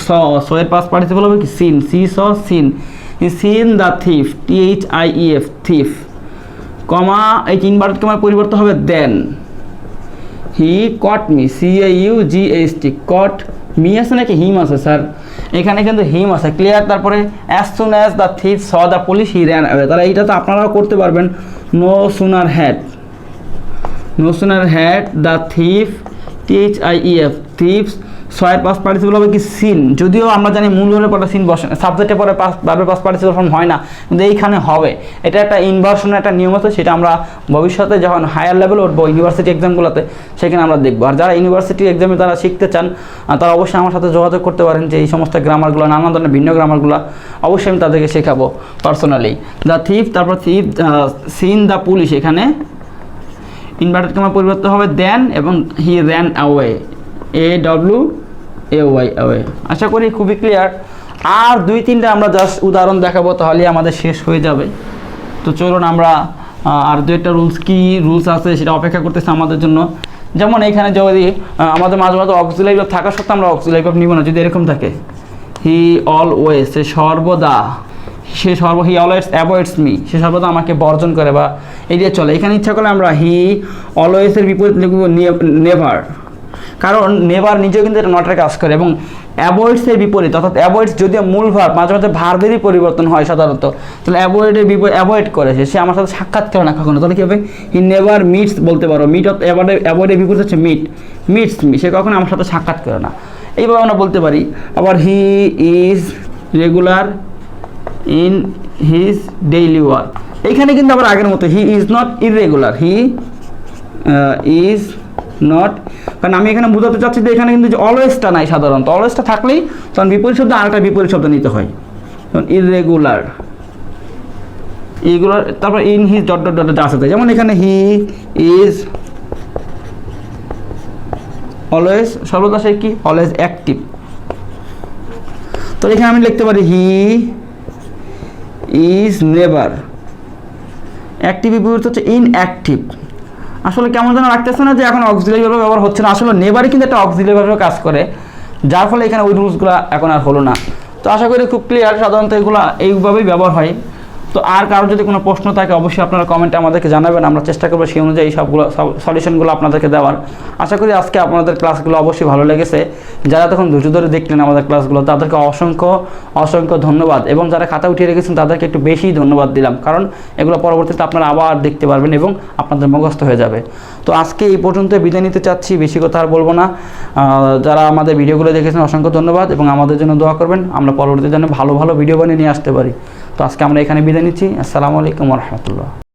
স এর পাস্ট পার্টিসিপল হবে কি, seen, see saw seen, seen the thief, THIEF thief, comma এই ইনভার্টেড কমার পরিবর্তন হবে then, he caught me, CAUGHT, caught me আছে নাকি হিম আছে স্যার, এখানে কিন্তু হিম আছে, ক্লিয়ার। তারপরে as soon as the thief saw the police he ran away, তাহলে এইটা তো আপনারাও করতে পারবেন, no sooner had the thief, THIEF thieves, ছয়ের পাস্ট পার্টিসিপল হবে কি, সিন, যদিও আমরা জানি মূল ভার্বের পরে সিন বসে, সাবজেক্টের পরে ভার্বের পাস্ট পার্টিসিপল ফর্ম হয় না, কিন্তু এইখানে হবে। এটা একটা ইনভার্সনের একটা নিয়ম আছে, সেটা আমরা ভবিষ্যতে যখন হায়ার লেভেল উঠবো ইউনিভার্সিটি এক্সামগুলোতে, সেখানে আমরা দেখবো। আর যারা ইউনিভার্সিটি এক্সামে তারা শিখতে চান, তারা অবশ্যই আমার সাথে যোগাযোগ করতে পারেন, যে এই সমস্ত গ্রামারগুলো, নানা ধরনের ভিন্ন গ্রামারগুলো অবশ্যই আমি তাদেরকে শেখাবো পার্সোনালি। দ্য থিফ, তারপর থিফ, সিন দ্য পুলিশ, এখানে ইনভার্টেড কমার পরিবর্তন হবে দেন, এবং he ran away, AWAY away. আশা করি খুবই ক্লিয়ার। আর 2-3টা আমরা জাস্ট উদাহরণ দেখাবো, তাহলে আমাদের শেষ হয়ে যাবে। তো চলুন আমরা আর 2-একটা রুলস আছে সেটা অপেক্ষা করতেছে আমাদের জন্য। যেমন এখানে যদি আমাদের মাঝে মাঝে অক্সিলারি ভার্ব থাকা সত্ত্বেও আমরা অক্সিলারি ভার্ব নিব না, যদি এরকম থাকে, হি অলওয়েজ, সে সর্বদা, হি অলওয়েজ অ্যাভয়েডস মি, সে সর্বদা আমাকে বর্জন করে বা এড়িয়ে চলে। এখানে ইচ্ছা করলে আমরা হি অলওয়েজের বিপরীত লিখব নেভার, কারণ নেভার নিজেও কিন্তু এটা নটের কাজ করে, এবং অ্যাভয়েডসের বিপরীত, অর্থাৎ অ্যাভয়েডস যদিও মূল ভার্ব, মাঝে মাঝে ভার্বেরই পরিবর্তন হয় সাধারণত, তাহলে অ্যাভয়েডের অ্যাভয়েড করে, সে আমার সাথে সাক্ষাৎ করে না কখনো, তাহলে কী হবে, হি নেভার মিটস বলতে পারো, অ্যাভয়েডের বিপরীত হচ্ছে মিটস মি, সে কখনো আমার সাথে সাক্ষাৎ করে না, এইভাবে আমরা বলতে পারি। আবার he is regular in his daily work, এইখানে কিন্তু আবার আগের মতো, হি is not irregular, he is not, কারণ আমি এখানে বোঝাতে চাচ্ছি যে এখানে কিন্তু অলওয়েজটা নাই, সাধারণত অলওয়েজটা থাকলেই তখন বিপরীত শব্দ আরেকটা বিপরীত শব্দ নিতে হয়, ইররেগুলার এইগুলো, তারপর in his dot dot dot আছে, যেমন এখানে হি ইজ অলওয়েজ, সর্বদা সে কি অলওয়েজ অ্যাক্টিভ। তো এখানে আমি লিখতে পারি হি ইজ নেভার অ্যাক্টিভ, বিপরীত হচ্ছে ইনঅ্যাক্টিভ। আসলে কেমন যেন লাগতেছে না যে এখন অক্সিলারি ভাবে ব্যবহার হচ্ছে না, আসলে নেভারই কিন্তু একটা অক্সিলারি ভাবে কাজ করে, যার ফলে এখানে ওই রুলসগুলো এখন আর হলো না। তো আশা করি খুব ক্লিয়ার, সাধারণত এগুলো এইভাবেই ব্যবহার হয়। তো আর কারো যদি কোনো প্রশ্ন থাকে অবশ্যই আপনারা কমেন্টে আমাদেরকে জানাবেন, আমরা চেষ্টা করবো সেই অনুযায়ী সবগুলো সলিউশনগুলো আপনাদেরকে দেওয়ার। আশা করি আজকে আপনাদের ক্লাসগুলো অবশ্যই ভালো লেগেছে। যারা তখন ধৈর্য ধরে দেখলেন আমাদের ক্লাসগুলো তাদেরকে অসংখ্য অসংখ্য ধন্যবাদ, এবং যারা খাতা উঠিয়ে রেখেছেন তাদেরকে একটু বেশি ধন্যবাদ দিলাম, কারণ এগুলো পরবর্তীতে আপনারা আবার দেখতে পারবেন এবং আপনাদের মুখস্থ হয়ে যাবে। তো আজকে এই পর্যন্ত বিদায় নিতে চাচ্ছি, বেশি কথা আর বলবো না। যারা আমাদের ভিডিওগুলো দেখেছেন অসংখ্য ধন্যবাদ, এবং আমাদের জন্য দোয়া করবেন, আমরা পরবর্তীতে যেন ভালো ভালো ভিডিও বানিয়ে নিয়ে আসতে পারি। তো আজকে আমরা এখানে বিদায় নিচ্ছি। আসসালামু আলাইকুম ওয়া রাহমাতুল্লাহ।